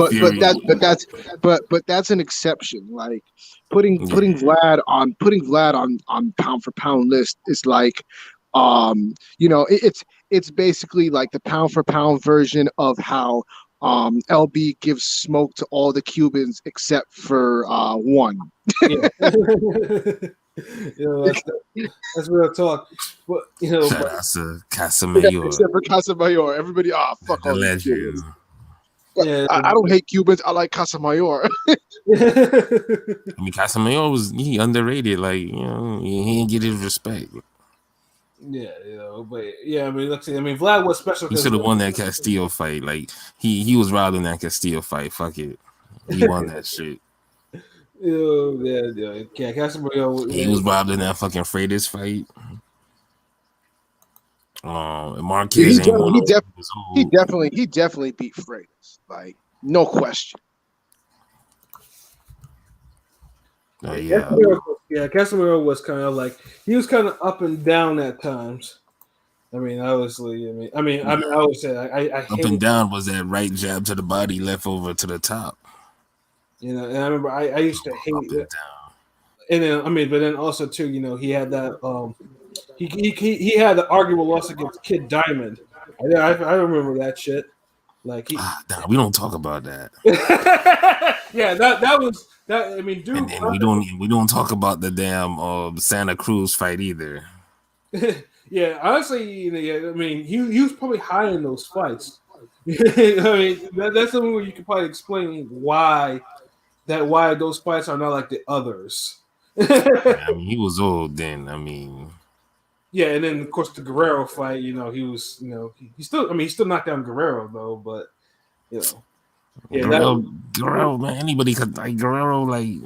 Speaker 3: but that's an exception. Like putting Vlad on pound for pound list is like, it's basically like the pound for pound version of how LB gives smoke to all the Cubans except for one.
Speaker 1: That's real talk. But
Speaker 2: shout out to Casamayor.
Speaker 3: Except for Casamayor, everybody, fuck all these Cubans.
Speaker 1: Yeah,
Speaker 3: I don't hate Cubans. I like Casamayor.
Speaker 2: I mean, Casamayor was underrated. Like he didn't get his respect.
Speaker 1: Yeah, but yeah, I mean, Vlad was special.
Speaker 2: He should have won that Castillo fight. Like he was robbed in that Castillo fight. Fuck it, he won that shit.
Speaker 1: Yeah. Castillo.
Speaker 2: He was robbed in that fucking Freitas fight. Marquez.
Speaker 3: He definitely beat Freitas. Like no question.
Speaker 2: Yeah.
Speaker 1: Casemiro was kind of like he was kind of up and down at times. I mean, obviously, I always say I
Speaker 2: up and down was that right jab to the body, left over to the top.
Speaker 1: And I remember I used to hate it. And then but then also too, he had that he had the arguable loss against Kid Diamond. I remember that shit. Like
Speaker 2: we don't talk about that.
Speaker 1: Yeah, that was that. I mean, dude,
Speaker 2: and then we don't talk about the damn Santa Cruz fight either.
Speaker 1: Yeah, honestly, I mean, he was probably high in those fights. I mean, that's something where you can probably explain why those fights are not like the others.
Speaker 2: I mean, he was old then. I mean,
Speaker 1: yeah, and then of course the Guerrero fight. He was, he still knocked down Guerrero though, but yeah,
Speaker 2: Guerrero, man, anybody could like Guerrero. Like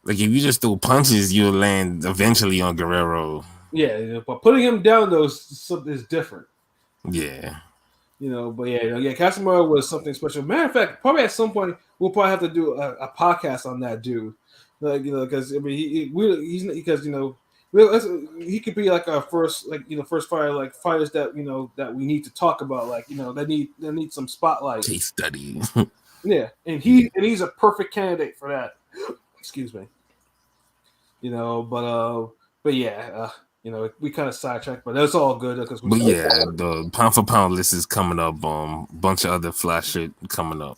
Speaker 2: if you just throw punches, you'll land eventually on Guerrero.
Speaker 1: Yeah, but putting him down though is different.
Speaker 2: Yeah.
Speaker 1: But Casemiro was something special. Matter of fact, probably at some point we'll probably have to do a podcast on that dude, because I mean he's because he could be like our first first fighters that we need to talk about, that need some spotlight.
Speaker 2: Case study.
Speaker 1: Yeah, and he's a perfect candidate for that. Excuse me. But yeah. We kind of sidetracked, but that's all good because
Speaker 2: But yeah, the pound for pound list is coming up. Bunch of other flash shit coming up.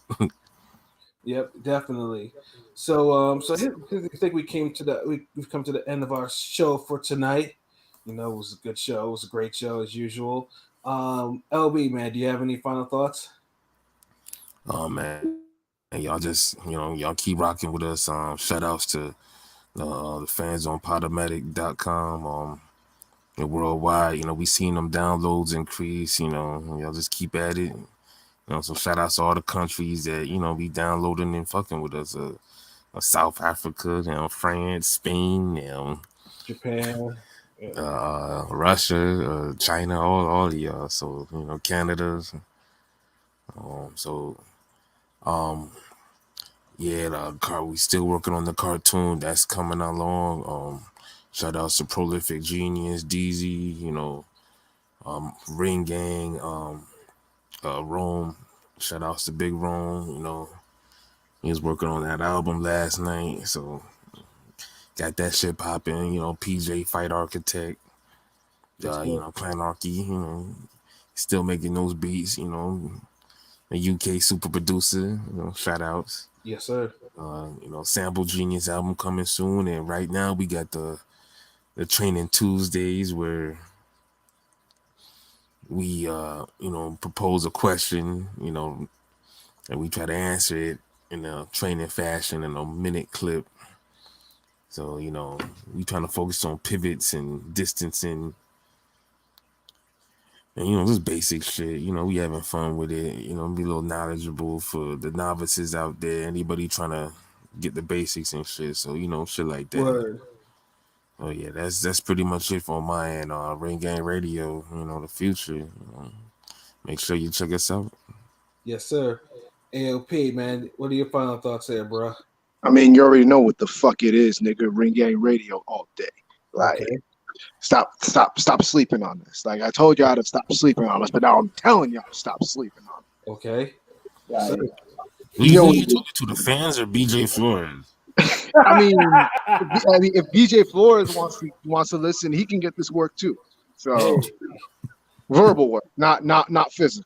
Speaker 1: Yep, definitely. So, I think we've come to the end of our show for tonight. It was a good show. It was a great show as usual. LB, man, do you have any final thoughts?
Speaker 2: Oh man, and y'all just y'all keep rocking with us. Shout outs to the fans on Podomatic.com. Worldwide, we seen them downloads increase. Y'all just keep at it. So shout outs to all the countries that be downloading and fucking with us. South Africa, France, Spain,
Speaker 1: Japan,
Speaker 2: Russia, China, all of y'all. So Canada. We still working on the cartoon that's coming along. Shout outs to Prolific Genius, DZ, Ring Gang, Rome. Shout outs to Big Rome, he was working on that album last night, so got that shit popping, PJ Fight Architect, Planarchy, still making those beats, a UK super producer, shout outs.
Speaker 1: Yes, sir.
Speaker 2: Sample Genius album coming soon, and right now we got the Training Tuesdays where we propose a question, and we try to answer it in a training fashion in a minute clip. So we trying to focus on pivots and distancing, and just basic shit. We having fun with it. Be a little knowledgeable for the novices out there. Anybody trying to get the basics and shit. So shit like that.
Speaker 1: Word.
Speaker 2: Oh yeah, that's pretty much it for my end. Ring Gang Radio, the future. Make sure you check us out.
Speaker 1: Yes, sir. AOP, man, what are your final thoughts there, bro?
Speaker 3: I mean, you already know what the fuck it is, nigga. Ring Gang Radio all day. Like,
Speaker 1: Okay.
Speaker 3: Stop sleeping on this. Like, I told y'all to stop sleeping on us, but now I'm telling y'all to stop sleeping on it.
Speaker 1: Okay.
Speaker 3: Like,
Speaker 2: Who you talking to, the fans or BJ Flores?
Speaker 3: I mean, if BJ Flores wants to listen, he can get this work too. So, verbal work, not physical.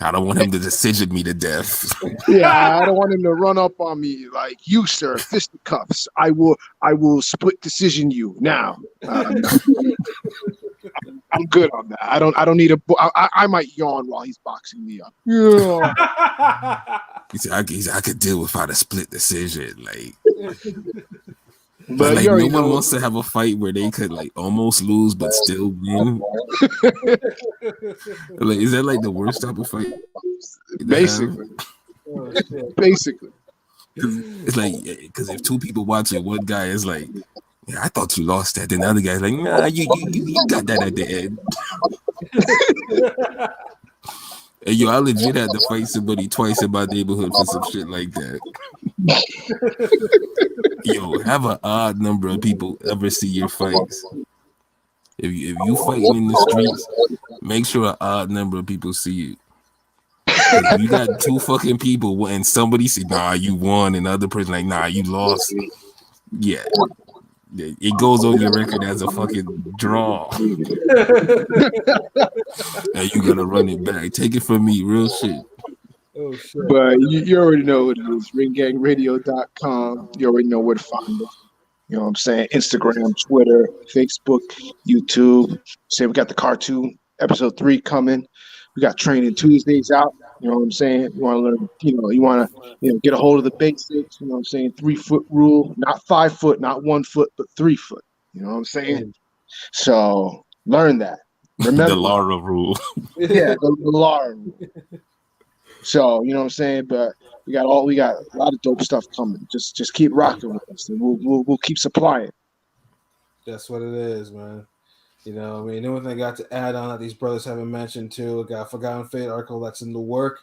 Speaker 2: I don't want him to decision me to death.
Speaker 3: Yeah, I don't want him to run up on me like, you, sir, fisticuffs. I will split decision you now. I'm good on that. I don't need a. I might yawn while he's boxing me up. Yeah.
Speaker 2: I could deal without a split decision, like.
Speaker 3: But
Speaker 2: like no one wants to have a fight where they could like almost lose but still win. Like, is that like the worst type of fight?
Speaker 3: Basically. Basically.
Speaker 2: It's like, because if two people watch it, one guy is like, yeah, I thought you lost that. Then the other guy's like, nah, you got that at the end. And yo, I legit had to fight somebody twice in my neighborhood for some shit like that. Yo, have an odd number of people ever see your fights. If you fighting in the streets, make sure an odd number of people see you. If you got two fucking people and somebody say, nah, you won, and the other person like, nah, you lost. Yeah. It goes on your record as a fucking draw. And you gotta run it back. Take it from me, real shit.
Speaker 1: Oh, shit.
Speaker 3: But you already know what it is. Ringgangradio.com. You already know where to find us. You know what I'm saying? Instagram, Twitter, Facebook, YouTube. Say we got the cartoon episode 3 coming. We got Training Tuesdays out. You know what I'm saying? You want to learn, you want to get a hold of the basics. You know what I'm saying? 3-foot rule, not 5 foot, not 1 foot, but 3 foot. You know what I'm saying? So learn that. Remember
Speaker 2: the Lara rule.
Speaker 3: Yeah, the Lara rule. So you know what I'm saying. But we got a lot of dope stuff coming. Just keep rocking with us, and we'll keep supplying.
Speaker 1: That's what it is, man. I mean, the only thing I got to add on that these brothers haven't mentioned too, I got Forgotten Fate article that's in the work.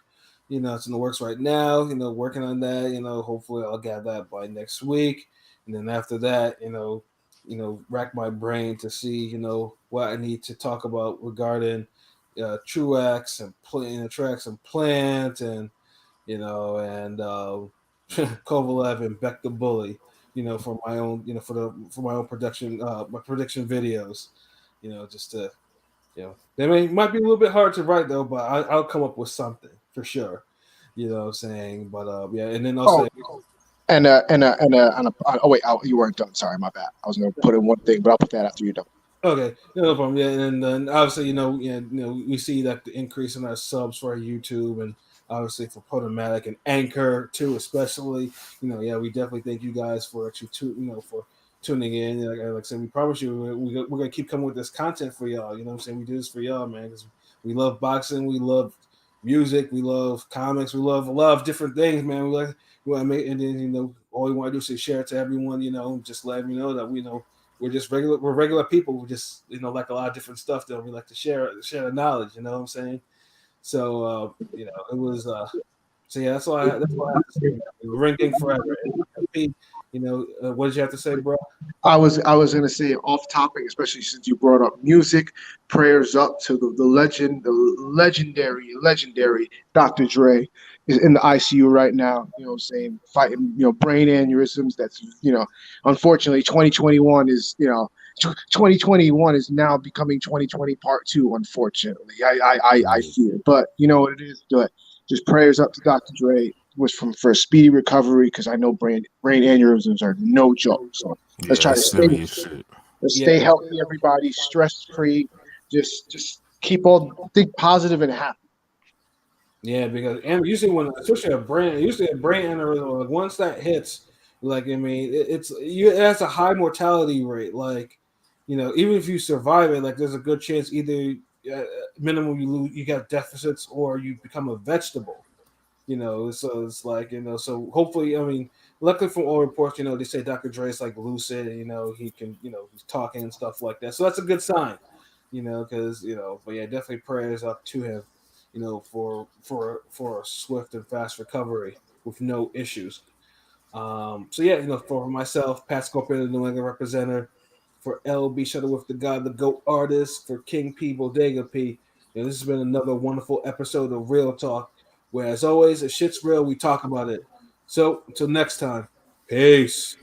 Speaker 1: It's in the works right now. Working on that. Hopefully I'll get that by next week, and then after that, rack my brain to see, what I need to talk about regarding Truax and Truax and Plant and and Kovalev and Beck the Bully. For my own, for my own production, my prediction videos. Just to they might be a little bit hard to write though, but I'll come up with something for sure. You know what I'm saying? But yeah, and then
Speaker 3: Oh,
Speaker 1: also
Speaker 3: oh wait, you weren't done. Sorry, my bad. I was gonna put in one thing, but I'll put that after you're done.
Speaker 1: okay, no problem. Yeah, and then obviously, we see that the increase in our subs for our YouTube and obviously for Podomatic and Anchor too, especially. Yeah, we definitely thank you guys for actually for tuning in. Like I said, we promise you we're gonna keep coming with this content for y'all. You know what I'm saying? We do this for y'all, man, because we love boxing, we love music, we love comics, we love a lot of different things, man. We want to make, and then all we want to do is share it to everyone. Just let me know that we know we're regular people. We just like a lot of different stuff that we like to share the knowledge. You know what I'm saying? So it was so yeah, that's all I have to say. Ringing forever. What did you have to say, bro?
Speaker 3: I was gonna say off topic, especially since you brought up music. Prayers up to the legendary Dr. Dre is in the ICU right now. You know what I'm saying, fighting brain aneurysms. That's unfortunately 2021 is 2021 is now becoming 2020 part two. Unfortunately, I fear, but you know what it is. But just prayers up to Dr. Dre was for a speedy recovery because I know brain aneurysms are no joke. So let's
Speaker 2: Yeah,
Speaker 3: try to
Speaker 2: that's
Speaker 3: stay
Speaker 2: serious shit.
Speaker 3: let's
Speaker 1: Yeah,
Speaker 3: stay healthy, everybody, stress free. Just keep all think positive and happy.
Speaker 1: yeah, because and usually usually a brain aneurysm, like once that hits, like I mean, it has a high mortality rate. Like, even if you survive it, like there's a good chance either minimum you got deficits or you become a vegetable. So it's like so hopefully, I mean, luckily from all reports, they say Dr. Dre's like lucid, and he can, he's talking and stuff like that. So that's a good sign, because but yeah, definitely prayers up to him, for a swift and fast recovery with no issues. So yeah, for myself, Pat Scorpion, the New England representative, for LB Shuttle with the God, the GOAT artist, for King P, Bodega P. This has been another wonderful episode of Real Talk, where as always, if shit's real, we talk about it. So until next time, peace.